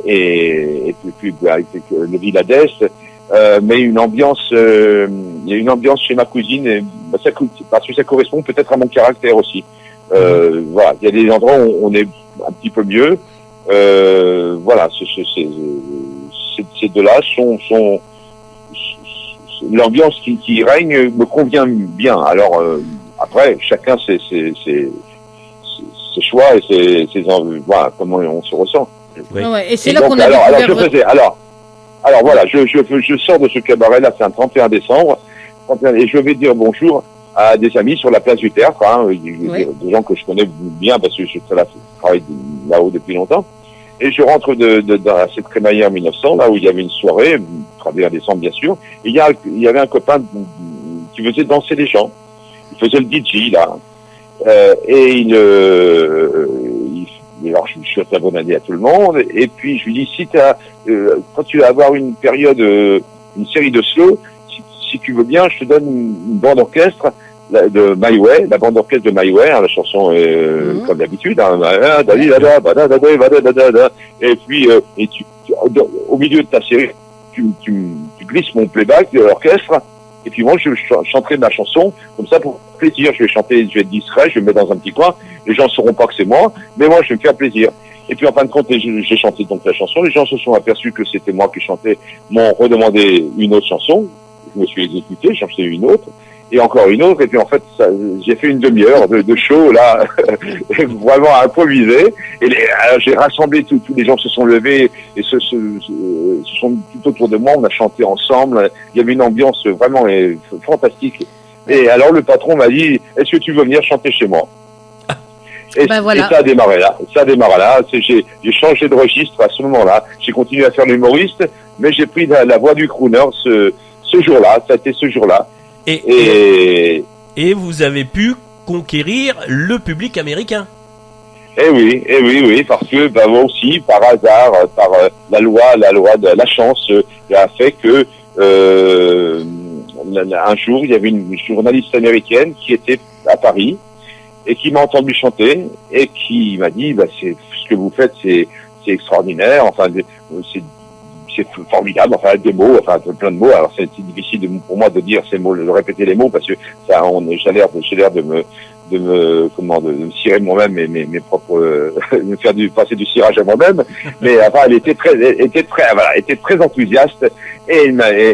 et puis le Villa d'Est. Mais il y a une ambiance chez ma cousine, parce que ça correspond peut-être à mon caractère aussi. Il y a des endroits où on est un petit peu mieux. Ces deux-là sont l'ambiance qui règne me convient bien. Alors Après, chacun ses choix et ses envies, voilà, comment on se ressent. Oui. Ouais, et c'est Et là donc, qu'on a alors découvert... alors voilà, je sors de ce cabaret-là, c'est un 31 décembre, et je vais dire bonjour à des amis sur la place du Tertre, hein, des gens que je connais bien parce que je travaille là-haut depuis longtemps. Et je rentre dans cette crémaillère 1900, là où il y avait une soirée, 31 décembre bien sûr, et il y avait un copain qui faisait danser les gens. Il faisait le DJ là, et alors je souhaite la bonne année à tout le monde, et puis je lui dis, si quand tu vas avoir une période, une série de slow, si tu veux bien, je te donne une bande orchestre de My Way, la bande orchestre de My Way, hein, la chanson comme d'habitude, hein, et puis au milieu de ta série, tu glisses mon playback de l'orchestre, et puis moi je chanterai ma chanson comme ça pour plaisir. Je vais chanter, je vais être discret, je vais me mettre dans un petit coin, les gens ne sauront pas que c'est moi, mais moi je vais me faire plaisir. Et puis en fin de compte, j'ai chanté donc la chanson, les gens se sont aperçus que c'était moi qui chantais, m'ont redemandé une autre chanson, je me suis exécuté, j'ai chanté une autre, et encore une autre, et puis en fait, j'ai fait une demi-heure de show, là, vraiment improvisé, et alors, j'ai rassemblé tous les gens se sont levés, et se sont tout autour de moi, on a chanté ensemble, il y avait une ambiance vraiment fantastique. Et alors le patron m'a dit, est-ce que tu veux venir chanter chez moi? Et, voilà. Et ça a démarré là. J'ai changé de registre à ce moment-là. J'ai continué à faire l'humoriste, mais j'ai pris la voix du crooner ce jour-là. Ça a été ce jour-là. Et vous avez pu conquérir le public américain. Eh oui, parce que moi aussi, par hasard, par la loi de la chance, a fait que un jour, il y avait une journaliste américaine qui était à Paris et qui m'a entendu chanter et qui m'a dit, c'est ce que vous faites, c'est extraordinaire, enfin c'est formidable, enfin des mots, enfin plein de mots. Alors c'est difficile pour moi de dire ces mots, de répéter les mots parce que ça, j'ai l'air de me cirer moi-même mes propres, me faire passer du cirage à moi-même. Mais enfin, elle était très enthousiaste et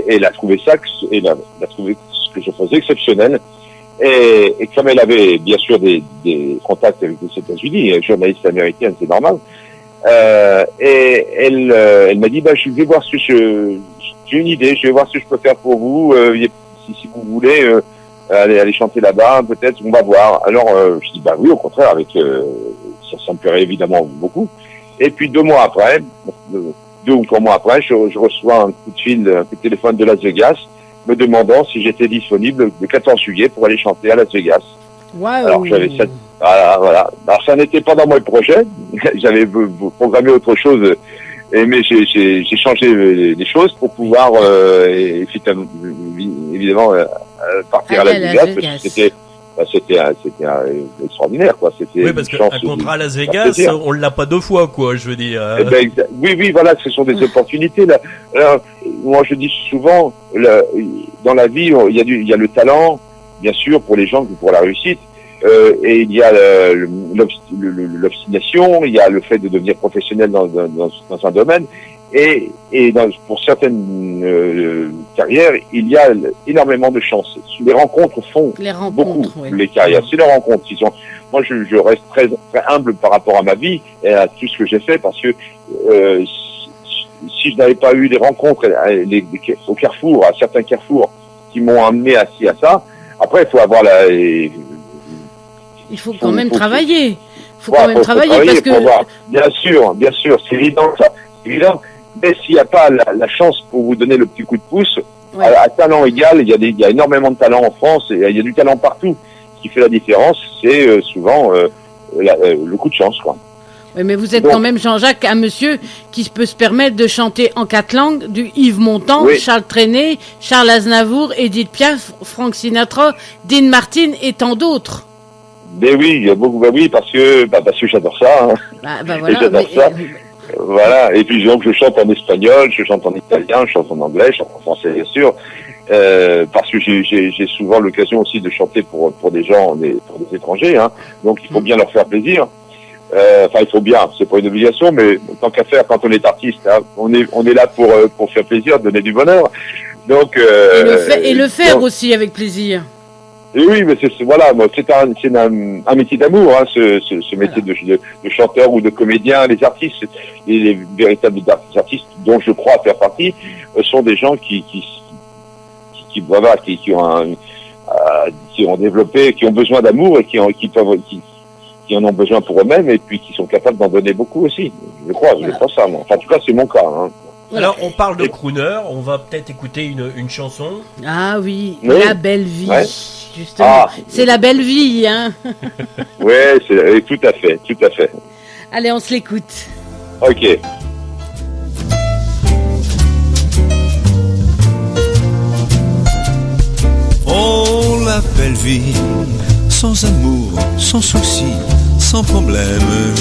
elle a trouvé ça, elle a trouvé ce que je faisais exceptionnel. Et comme elle avait bien sûr des contacts avec les États-Unis, journaliste américaine, c'est normal. Et elle m'a dit, je vais voir j'ai une idée, je vais voir ce que je peux faire pour vous, si vous voulez aller chanter là-bas, peut-être, on va voir. Alors je dis oui, au contraire, ça me plairait évidemment beaucoup. Et puis 2 ou 3 mois après, je reçois un coup de téléphone de Las Vegas, me demandant si j'étais disponible le 14 juillet pour aller chanter à Las Vegas. Wow. Alors j'avais voilà. Alors ça n'était pas dans mon projet. J'avais programmé autre chose, mais j'ai changé les choses pour pouvoir évidemment partir à Las Vegas. Parce que c'était extraordinaire, quoi. Oui, parce qu'un contrat à Las Vegas, on l'a pas 2 fois, quoi. Je veux dire. Oui, voilà, ce sont des opportunités. Là. Alors, moi, je dis souvent, dans la vie, il y a le talent, bien sûr, pour les gens, pour la réussite. Et il y a l'obstination, il y a le fait de devenir professionnel dans un domaine, et pour certaines carrières, il y a énormément de chance. Les rencontres font beaucoup les carrières. C'est les rencontres. Moi, je reste très, très humble par rapport à ma vie et à tout ce que j'ai fait, parce que si je n'avais pas eu des rencontres au carrefour, à certains carrefours, qui m'ont amené à ça, après, il faut avoir il faut quand même travailler. Faut quand même travailler parce que... Bien sûr, c'est évident ça. C'est évident. Mais s'il n'y a pas la chance pour vous donner le petit coup de pouce, à talent égal, il y a énormément de talent en France et il y a du talent partout. Ce qui fait la différence, c'est souvent le coup de chance, quoi. Oui, mais vous êtes quand même, Jean-Jacques, un monsieur qui peut se permettre de chanter en 4 langues, du Yves Montand, Charles Trenet, Charles Aznavour, Edith Piaf, Frank Sinatra, Dean Martin et tant d'autres. Ben oui, il y a beaucoup, parce que j'adore ça. Hein. Voilà, j'adore ça. Voilà. Et puis donc je chante en espagnol, je chante en italien, je chante en anglais, je chante en français bien sûr, parce que j'ai souvent l'occasion aussi de chanter pour des gens, pour des étrangers. Hein. Donc il faut bien leur faire plaisir. Il faut bien, c'est pas une obligation, mais tant qu'à faire, quand on est artiste, hein, on est là pour faire plaisir, donner du bonheur. Donc et le faire aussi avec plaisir. Et oui, mais voilà, moi, c'est un métier d'amour, hein, ce métier de chanteur ou de comédien. Les artistes, les véritables artistes dont je crois faire partie, sont des gens qui ont développé, qui ont besoin d'amour et qui en ont besoin pour eux-mêmes et puis qui sont capables d'en donner beaucoup aussi. Je crois ça, moi. Enfin, en tout cas, c'est mon cas, hein. Alors, on parle de crooner, on va peut-être écouter une chanson. Ah oui, La Belle Vie, ouais. Justement. C'est La Belle Vie, hein. Ouais, tout à fait. Allez, on se l'écoute. Ok. Oh, la belle vie, sans amour, sans souci, sans problème.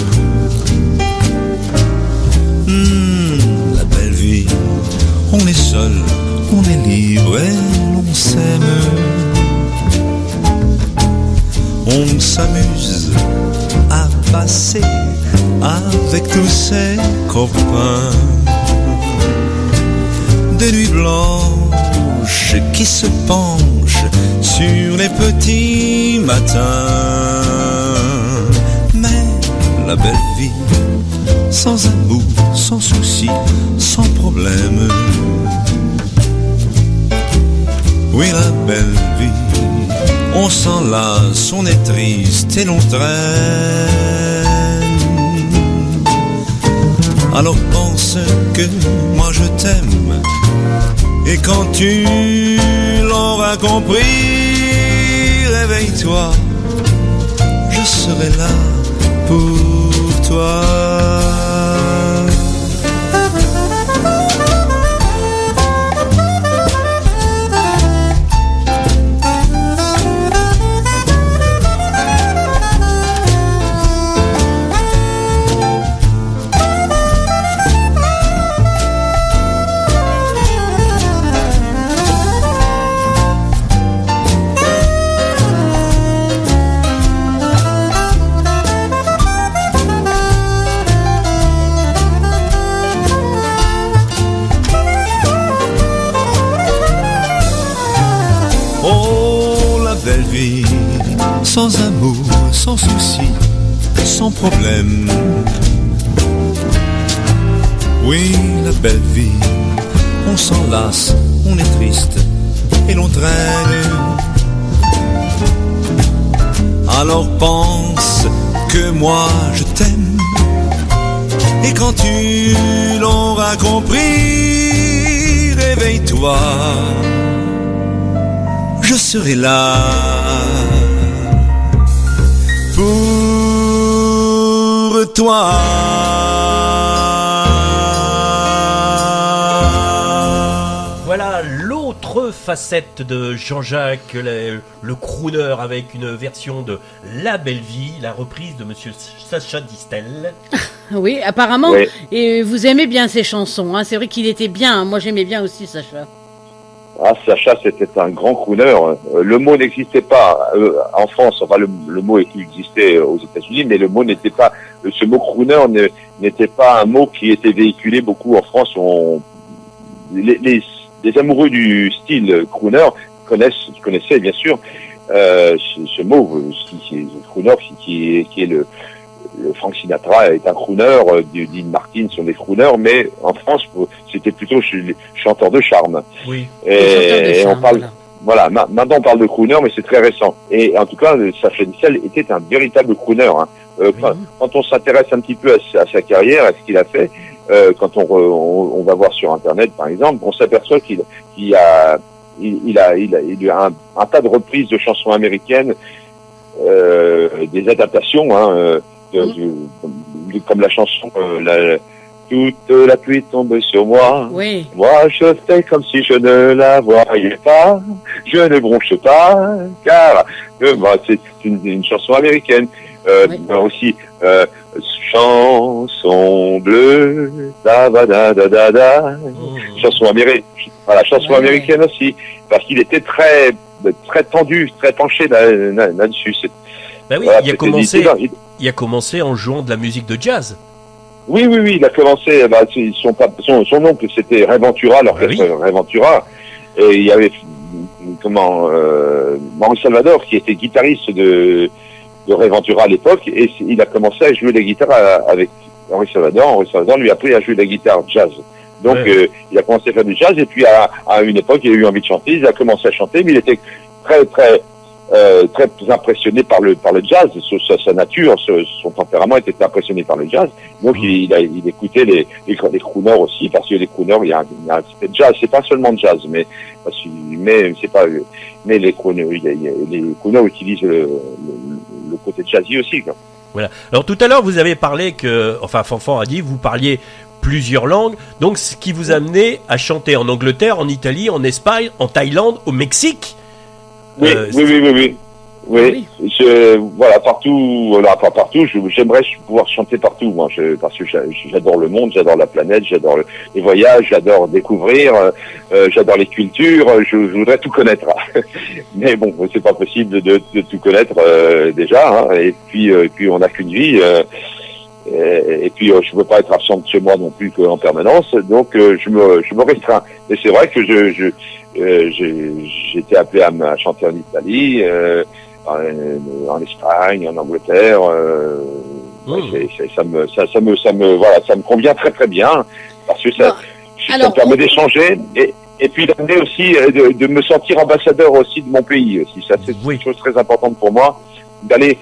La belle vie, on est seul, on est libre et l'on s'aime. On s'amuse à passer avec tous ses copains des nuits blanches qui se penchent sur les petits matins. Mais la belle vie, sans amour, sans souci, sans problème. Oui, la belle vie, on s'enlace, on est triste et l'on traîne. Alors pense que moi je t'aime, et quand tu l'auras compris, réveille-toi, je serai là pour toi. Sans amour, sans souci, sans problème. Oui, la belle vie, on s'enlace, on est triste et l'on traîne. Alors pense que moi je t'aime, et quand tu l'auras compris, réveille-toi, je serai là pour toi. Voilà l'autre facette de Jean-Jacques, le crooner, avec une version de La Belle Vie, la reprise de Monsieur Sacha Distel. Oui, apparemment, oui. Et vous aimez bien ces chansons, hein. C'est vrai qu'il était bien, hein. Moi j'aimais bien aussi Sacha. Ah, Sacha, c'était un grand crooner. Le mot n'existait pas en France. Enfin, le mot existait aux États-Unis, mais le mot n'était pas. Ce mot crooner n'était pas un mot qui était véhiculé beaucoup en France. Les amoureux du style crooner connaissaient bien sûr ce mot, crooner, qui est le Frank Sinatra est un crooner, Dean Martin sont des crooners, mais en France, c'était plutôt les chanteurs de charme. Oui. Et on parle, voilà, maintenant on parle de crooner, mais c'est très récent. Et en tout cas, Sacha Distel était un véritable crooner. Hein. Quand on s'intéresse un petit peu à sa carrière, à ce qu'il a fait, quand on va voir sur Internet, par exemple, on s'aperçoit qu'il a eu un tas de reprises de chansons américaines, des adaptations, hein, comme la chanson toute la pluie tombe sur moi. Oui. Moi je fais comme si je ne la voyais pas, je ne bronche pas, car c'est une chanson américaine. Oui. Aussi chanson bleue, da da da da da da. Chanson américaine. Voilà, chanson américaine aussi, parce qu'il était très tendu, très penché là-dessus. Ben oui, voilà, il a commencé en jouant de la musique de jazz. Oui, il a commencé, son oncle c'était Ray Ventura, l'orchestre Ray Ventura, et il y avait Maurice Salvador, qui était guitariste de Ray Ventura à l'époque, et il a commencé à jouer la guitare avec Maurice Salvador. Maurice Salvador lui a appris à jouer de la guitare jazz. Donc il a commencé à faire du jazz, et puis à une époque, il a eu envie de chanter, il a commencé à chanter, mais il était très impressionné par le jazz, sa nature, son tempérament était impressionné par le jazz. Donc il écoutait les crooners aussi, parce que les crooners, il y a un aspect de jazz, c'est pas seulement de jazz, mais les crooners utilisent le côté jazzy aussi, quoi. Voilà. Alors tout à l'heure, vous avez parlé Fanfan a dit, vous parliez plusieurs langues, donc ce qui vous a amené à chanter en Angleterre, en Italie, en Espagne, en Thaïlande, au Mexique. Oui. Voilà, partout, pas partout. J'aimerais pouvoir chanter partout, moi, parce que j'adore le monde, j'adore la planète, j'adore les voyages, j'adore découvrir, j'adore les cultures. Je voudrais tout connaître, mais bon, c'est pas possible de tout connaître déjà. Hein, et puis on n'a qu'une vie. Et puis je peux pas être absent de chez moi non plus en permanence, donc je me restreins. Et c'est vrai que j'ai été appelé à chanter en Italie, en Espagne, en Angleterre. Ça me convient très très bien, parce que ça me permet d'échanger et puis d'amener aussi de me sentir ambassadeur aussi de mon pays aussi. Ça c'est une chose très importante pour moi, d'aller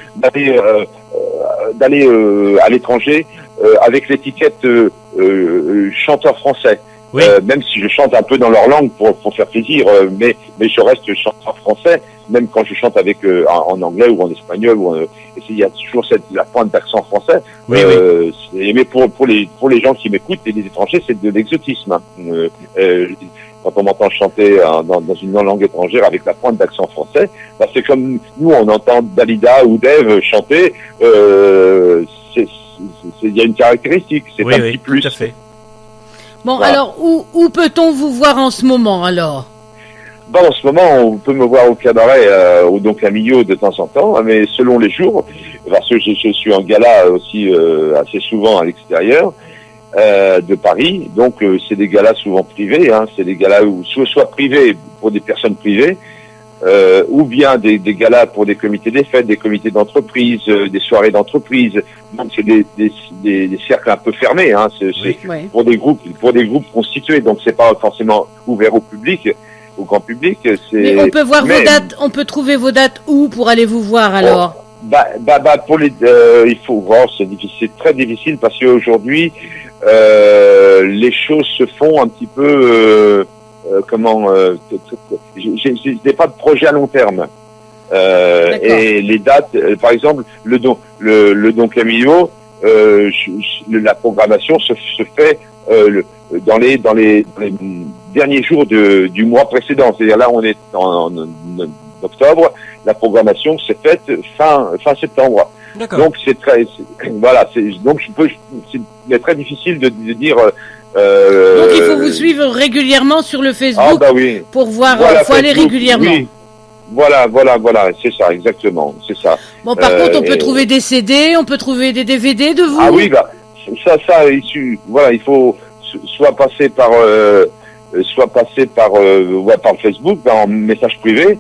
à l'étranger avec l'étiquette chanteur français. Oui. Même si je chante un peu dans leur langue pour faire plaisir, mais je reste chanteur français, même quand je chante avec en anglais ou en espagnol il y a toujours la pointe d'accent français. Oui. Mais pour les gens qui m'écoutent et les étrangers, c'est de l'exotisme. Quand on m'entend chanter dans une langue étrangère avec la pointe d'accent français, c'est comme nous on entend Dalida ou Dave chanter. Il y a une caractéristique, c'est un petit plus. Tout à fait. Bon, voilà. Alors, où peut-on vous voir en ce moment, alors? En ce moment, on peut me voir au cabaret, au Don Camillo de temps en temps, mais selon les jours, parce que je suis en gala aussi assez souvent à l'extérieur de Paris, donc c'est des galas souvent privés, hein, c'est des galas où soit privés pour des personnes privées, ou bien des galas pour des comités des fêtes, des comités d'entreprise, des soirées d'entreprise. Donc c'est des cercles un peu fermés, hein. C'est pour des groupes constitués. Donc c'est pas forcément ouvert au public, au grand public. Mais on peut voir vos dates. On peut trouver vos dates où pour aller vous voir alors? Pour il faut voir. C'est très difficile parce qu'aujourd'hui les choses se font un petit peu. J'ai pas de projet à long terme. Et les dates, par exemple, le Don Camillo, la programmation se fait dans les derniers jours du mois précédent. C'est-à-dire là, on est en octobre, la programmation s'est faite fin septembre. D'accord. Donc c'est très difficile de dire. Donc il faut vous suivre régulièrement sur le Facebook pour voir, faut aller régulièrement. Oui. Voilà, c'est ça, exactement, c'est ça. Bon, par contre, on peut trouver des CD, on peut trouver des DVD de vous. Ah oui, il faut soit passer par Facebook, en message privé,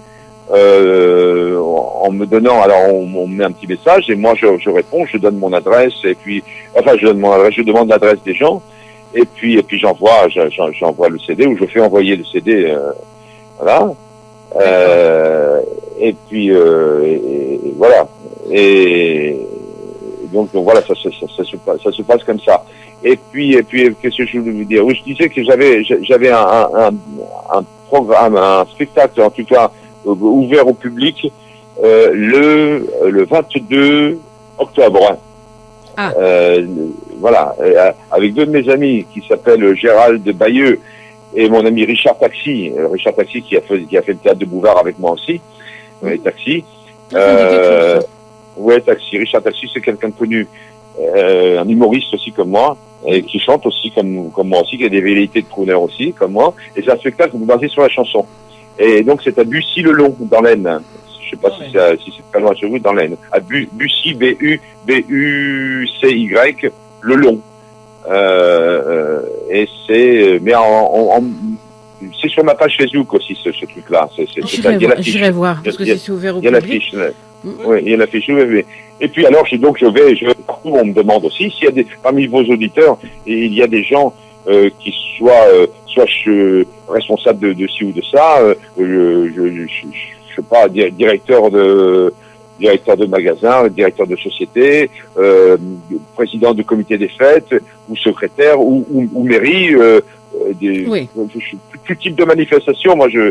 en me donnant, alors on met un petit message et moi je réponds, je donne mon adresse et puis, je demande l'adresse des gens. Et puis j'envoie le CD ou je fais envoyer le CD, voilà. Et puis voilà. Et donc voilà, ça se passe comme ça. Et puis qu'est-ce que je voulais vous dire? Oui, je disais que j'avais un programme, un spectacle en tout cas ouvert au public le 22 octobre. Voilà, avec deux de mes amis qui s'appellent Gérald Bayeux et mon ami Richard Taxi qui a fait le théâtre de Bouvard avec moi aussi. Taxi. Richard Taxi, c'est quelqu'un de connu, un humoriste aussi comme moi, et qui chante aussi comme moi aussi, qui a des velléités de crooner aussi comme moi. Et c'est un spectacle basé sur la chanson. Et donc c'est à Bussy-le-Long dans l'Aisne. Je sais pas si c'est très loin chez vous, dans l'Aisne. À Bussy, B-U-C-Y, le Long. Et c'est, mais c'est sur ma page Facebook aussi ce truc-là. J'irai voir parce que c'est ouvert au public. Il y a l'affiche. Oui, il y a l'affiche. Et puis alors, je vais partout. On me demande aussi s'il y a parmi vos auditeurs, et il y a des gens qui soient responsables de ci ou de ça. Je sais pas, directeur de magasin, directeur de société, président du comité des fêtes, ou secrétaire, ou mairie. Tout type de manifestation, moi je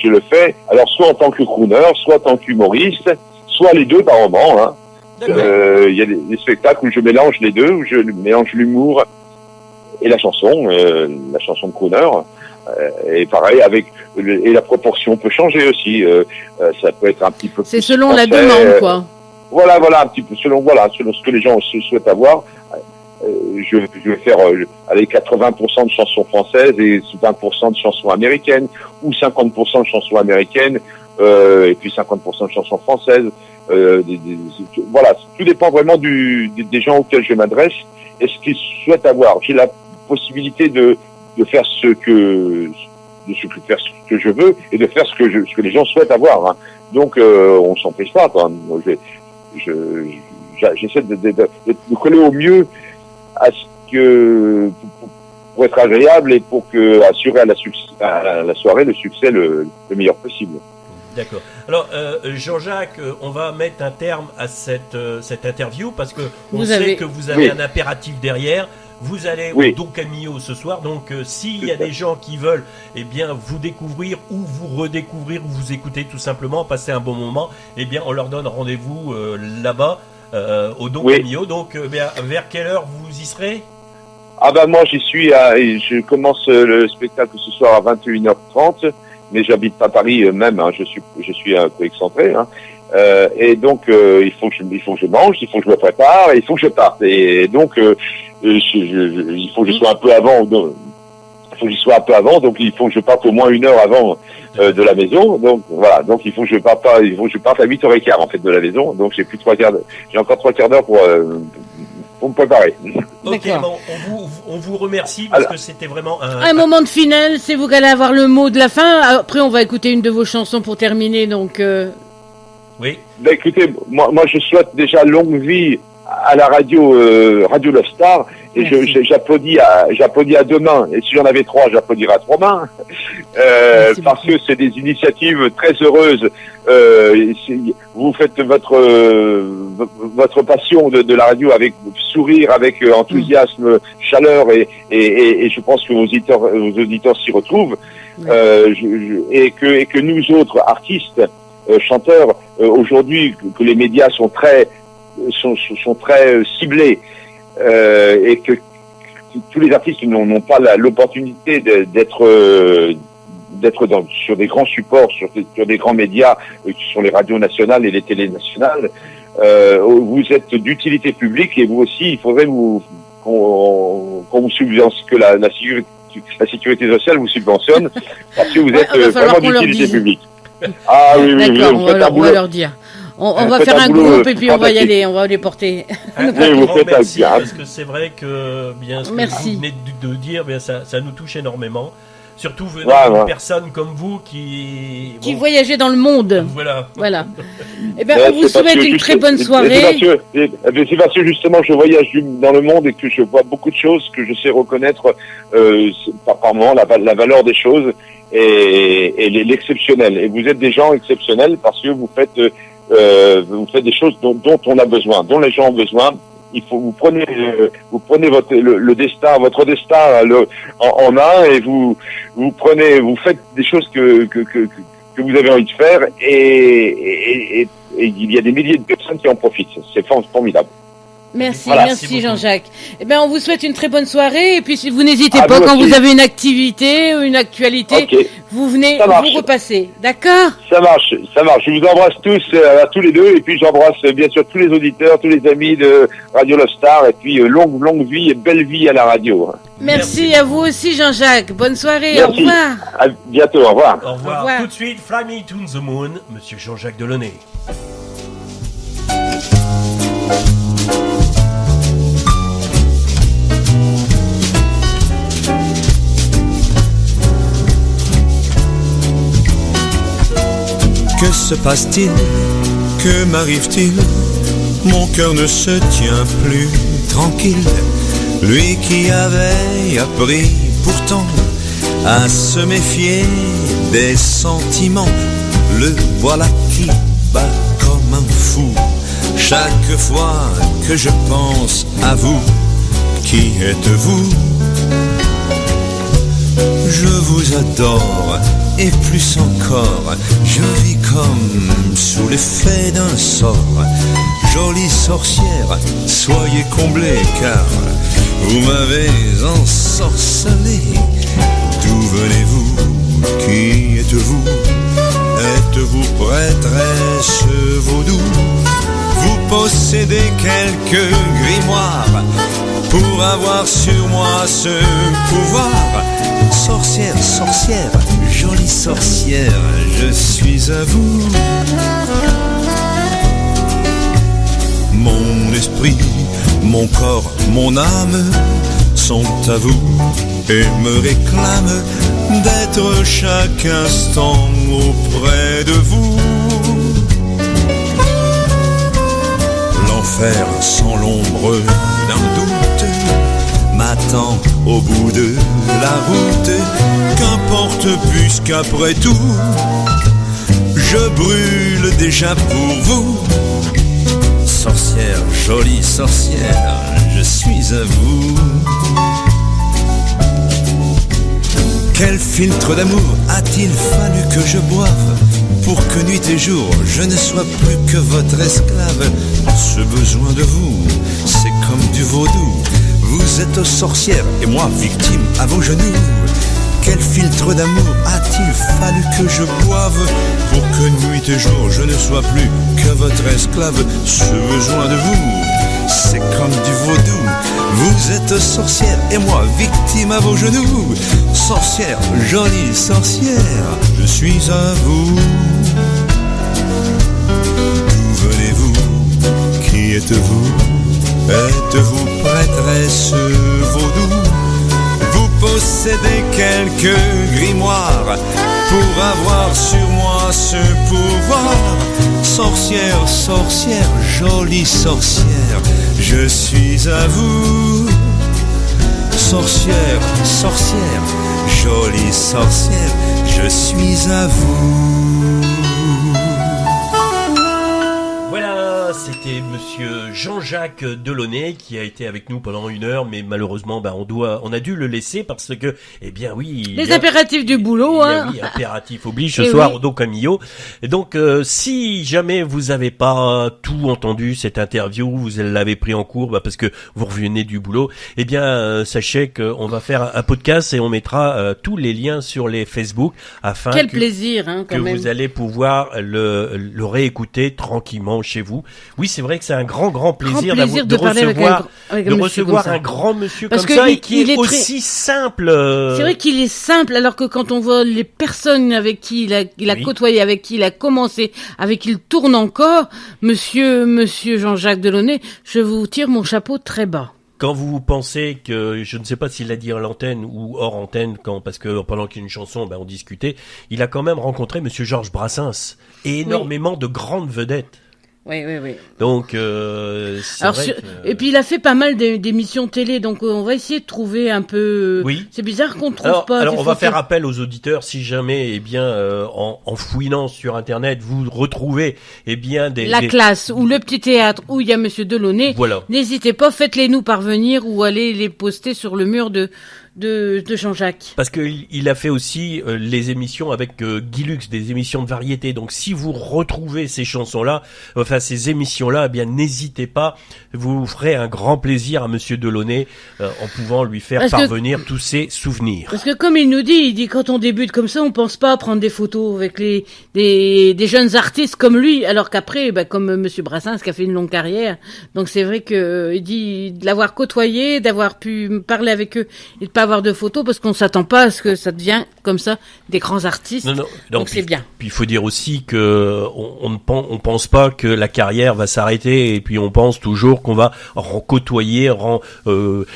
le fais. Alors soit en tant que crooner, soit en tant qu'humoriste, soit les deux par moment. Hein. Il y a des spectacles où je mélange les deux, où je mélange l'humour et la chanson de crooner. Et pareil, et la proportion peut changer aussi. Ça peut être un petit peu. C'est selon la demande, quoi. Voilà, un petit peu selon ce que les gens souhaitent avoir. Je vais faire 80% de chansons françaises et 20% de chansons américaines, ou 50% de chansons américaines et puis 50% de chansons françaises. Voilà, tout dépend vraiment des gens auxquels je m'adresse et ce qu'ils souhaitent avoir. J'ai la possibilité de faire ce que je veux et de faire ce que les gens souhaitent avoir. Hein. Donc on s'en prive pas. Quoi. J'essaie de coller au mieux à ce que pour être agréable et pour assurer à la soirée le succès le meilleur possible. D'accord. Alors Jean-Jacques, on va mettre un terme à cette interview parce que on sait que vous avez un impératif derrière. Vous allez au Don Camillo ce soir, donc s'il y a des gens qui veulent vous découvrir ou vous redécouvrir ou vous écouter tout simplement, passer un bon moment, on leur donne rendez-vous là-bas au Don Camillo. Donc vers quelle heure vous y serez ? Moi j'y suis, je commence le spectacle ce soir à 21h30, mais j'habite pas Paris même, hein, je suis un peu excentré. Hein. Et donc il faut que je mange, il faut que je me prépare, il faut que je parte. Et donc il faut que je sois un peu avant. Il faut que je sois un peu avant, donc il faut que je parte au moins 1 heure avant de la maison. Donc voilà, donc il faut que je parte à 8h15 en fait de la maison. Donc j'ai encore 3 quarts d'heure pour me préparer. Ok, on vous remercie parce que c'était vraiment un moment de finale. C'est vous qui allez avoir le mot de la fin. Après, on va écouter une de vos chansons pour terminer. Donc. Oui. Écoutez, moi je souhaite déjà longue vie à la radio Love Star et j'applaudis à 2 mains. Et si j'en avais 3, j'applaudirais à 3 mains. Parce que c'est des initiatives très heureuses. Vous faites votre passion de la radio avec sourire, avec enthousiasme, chaleur et je pense que vos auditeurs s'y retrouvent. Et que nous autres artistes, chanteurs, aujourd'hui que les médias sont très ciblés et que tous les artistes n'ont pas l'opportunité d'être sur des grands supports, sur des grands médias qui sont les radios nationales et les télés nationales. Vous êtes d'utilité publique et vous aussi, il faudrait qu'on vous subventionne, que la sécurité sociale vous subventionne parce que vous êtes vraiment d'utilité publique. Ah oui, d'accord, on va leur dire. On va faire un groupe et puis on va y aller, on va les porter. Merci, parce que c'est vrai que ce que vous venez de dire, ça nous touche énormément. Surtout venant d'une personne comme vous qui voyageait dans le monde. Voilà. On vous souhaite une très bonne soirée. C'est parce que justement je voyage dans le monde et que je vois beaucoup de choses, que je sais reconnaître par moment la valeur des choses et l'exceptionnel. Et vous êtes des gens exceptionnels parce que vous faites des choses dont on a besoin, dont les gens ont besoin. Il faut vous prenez votre destin en main et vous faites des choses que vous avez envie de faire et il y a des milliers de personnes qui en profitent. C'est formidable. Merci Jean-Jacques. On vous souhaite une très bonne soirée et puis si vous n'hésitez pas quand vous avez une activité ou une actualité, vous venez vous repasser. D'accord ? Ça marche. Je vous embrasse tous les deux et puis j'embrasse bien sûr tous les auditeurs, tous les amis de Radio Love Star et puis longue vie et belle vie à la radio. Merci à vous aussi Jean-Jacques. Bonne soirée. Merci. Au revoir. À bientôt. Au revoir. Au revoir. Tout de suite, Fly Me to the Moon, Monsieur Jean-Jacques Delaunay. Que se passe-t-il? Que m'arrive-t-il? Mon cœur ne se tient plus tranquille. Lui qui avait appris pourtant à se méfier des sentiments, le voilà qui bat comme un fou. Chaque fois que je pense à vous, qui êtes-vous? Je vous adore, et plus encore, je vis comme sous l'effet d'un sort. Jolie sorcière, soyez comblée, car vous m'avez ensorcelé. D'où venez-vous? Qui êtes-vous? Êtes-vous prêtresse vaudou? Vous possédez quelques grimoires pour avoir sur moi ce pouvoir. Sorcière, sorcière, jolie sorcière, je suis à vous. Mon esprit, mon corps, mon âme sont à vous et me réclament d'être chaque instant auprès de vous. L'enfer sans l'ombre d'un doute m'attend au bout de la route. Qu'importe puisqu'après tout je brûle déjà pour vous. Sorcière, jolie sorcière, je suis à vous. Quel filtre d'amour a-t-il fallu que je boive pour que nuit et jour je ne sois plus que votre esclave? Ce besoin de vous, c'est comme du vaudou. Vous êtes sorcière et moi victime à vos genoux. Quel filtre d'amour a-t-il fallu que je boive pour que nuit et jour je ne sois plus que votre esclave? Ce besoin de vous, c'est comme du vaudou. Vous êtes sorcière et moi victime à vos genoux. Sorcière, jolie sorcière, je suis à vous. D'où venez-vous? Qui êtes-vous? Êtes-vous prêtresse vaudou? Vous possédez quelques grimoires pour avoir sur moi ce pouvoir. Sorcière, sorcière, jolie sorcière, je suis à vous. Sorcière, sorcière, jolie sorcière, je suis à vous. C'était monsieur Jean-Jacques Delaunay qui a été avec nous pendant 1 heure, mais malheureusement, on a dû le laisser parce que, eh bien oui. Les impératifs du boulot, hein. Oui, impératif oblige ce soir, Odo Camillo. Et donc, si jamais vous avez pas tout entendu cette interview, vous l'avez pris en cours, parce que vous revenez du boulot, eh bien, sachez qu'on va faire un podcast et on mettra tous les liens sur les Facebook afin Quel plaisir, hein, quand que même. vous allez pouvoir le réécouter tranquillement chez vous. Oui, c'est vrai que c'est un grand plaisir de recevoir un grand monsieur parce comme ça et qui est aussi simple. C'est vrai qu'il est simple, alors que quand on voit les personnes avec qui il a côtoyé, avec qui il a commencé, avec qui il tourne encore, monsieur Jean-Jacques Delaunay, je vous tire mon chapeau très bas. Quand vous pensez que, je ne sais pas s'il l'a dit à l'antenne ou hors antenne, parce que pendant qu'il y a une chanson, on discutait, il a quand même rencontré monsieur Georges Brassens et énormément de grandes vedettes. Oui. Donc, et puis il a fait pas mal d'émissions télé, donc on va essayer de trouver un peu. Oui. C'est bizarre qu'on ne trouve pas. Alors on va faire appel aux auditeurs si jamais, en fouinant sur Internet, vous retrouvez, la classe ou le petit théâtre où il y a Monsieur Delaunay. Voilà. N'hésitez pas, faites-les nous parvenir ou allez les poster sur le mur de Jean-Jacques. Parce que il a fait aussi les émissions avec Guy Lux, des émissions de variété. Donc si vous retrouvez ces chansons-là, ces émissions-là, n'hésitez pas. Vous ferez un grand plaisir à monsieur Delaunay en pouvant lui faire parvenir tous ses souvenirs. Parce que comme il dit quand on débute comme ça, on pense pas à prendre des photos avec des jeunes artistes comme lui, alors qu'après, comme monsieur Brassens qui a fait une longue carrière. Donc c'est vrai que il dit de l'avoir côtoyé, d'avoir pu parler avec eux et de pas avoir de photos, parce qu'on s'attend pas à ce que ça devient comme ça des grands artistes. Non. Donc c'est bien. Puis il faut dire aussi que on pense pas que la carrière va s'arrêter, et puis on pense toujours qu'on va côtoyer,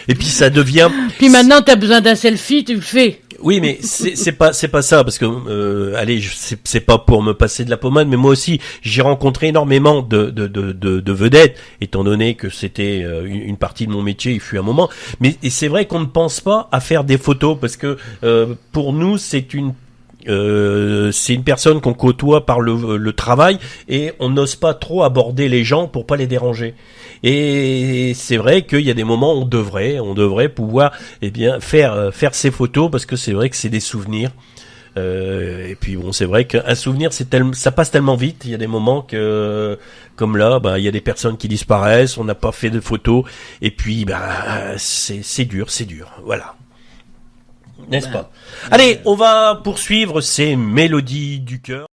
et puis ça devient. Puis maintenant t'as besoin d'un selfie, tu le fais. Oui, mais c'est pas ça, parce que allez, c'est pas pour me passer de la pommade, mais moi aussi j'ai rencontré énormément de vedettes, étant donné que c'était une partie de mon métier, il fut un moment. Mais et c'est vrai qu'on ne pense pas à faire des photos, parce que pour nous c'est une personne qu'on côtoie par le travail, et on n'ose pas trop aborder les gens pour pas les déranger. Et c'est vrai qu'il y a des moments où on devrait pouvoir faire ces photos, parce que c'est vrai que c'est des souvenirs. Et puis bon, c'est vrai qu'un souvenir ça passe tellement vite. Il y a des moments que, comme là, il y a des personnes qui disparaissent, on n'a pas fait de photos, et puis c'est dur, voilà. N'est-ce pas? Allez, on va poursuivre ces mélodies du cœur.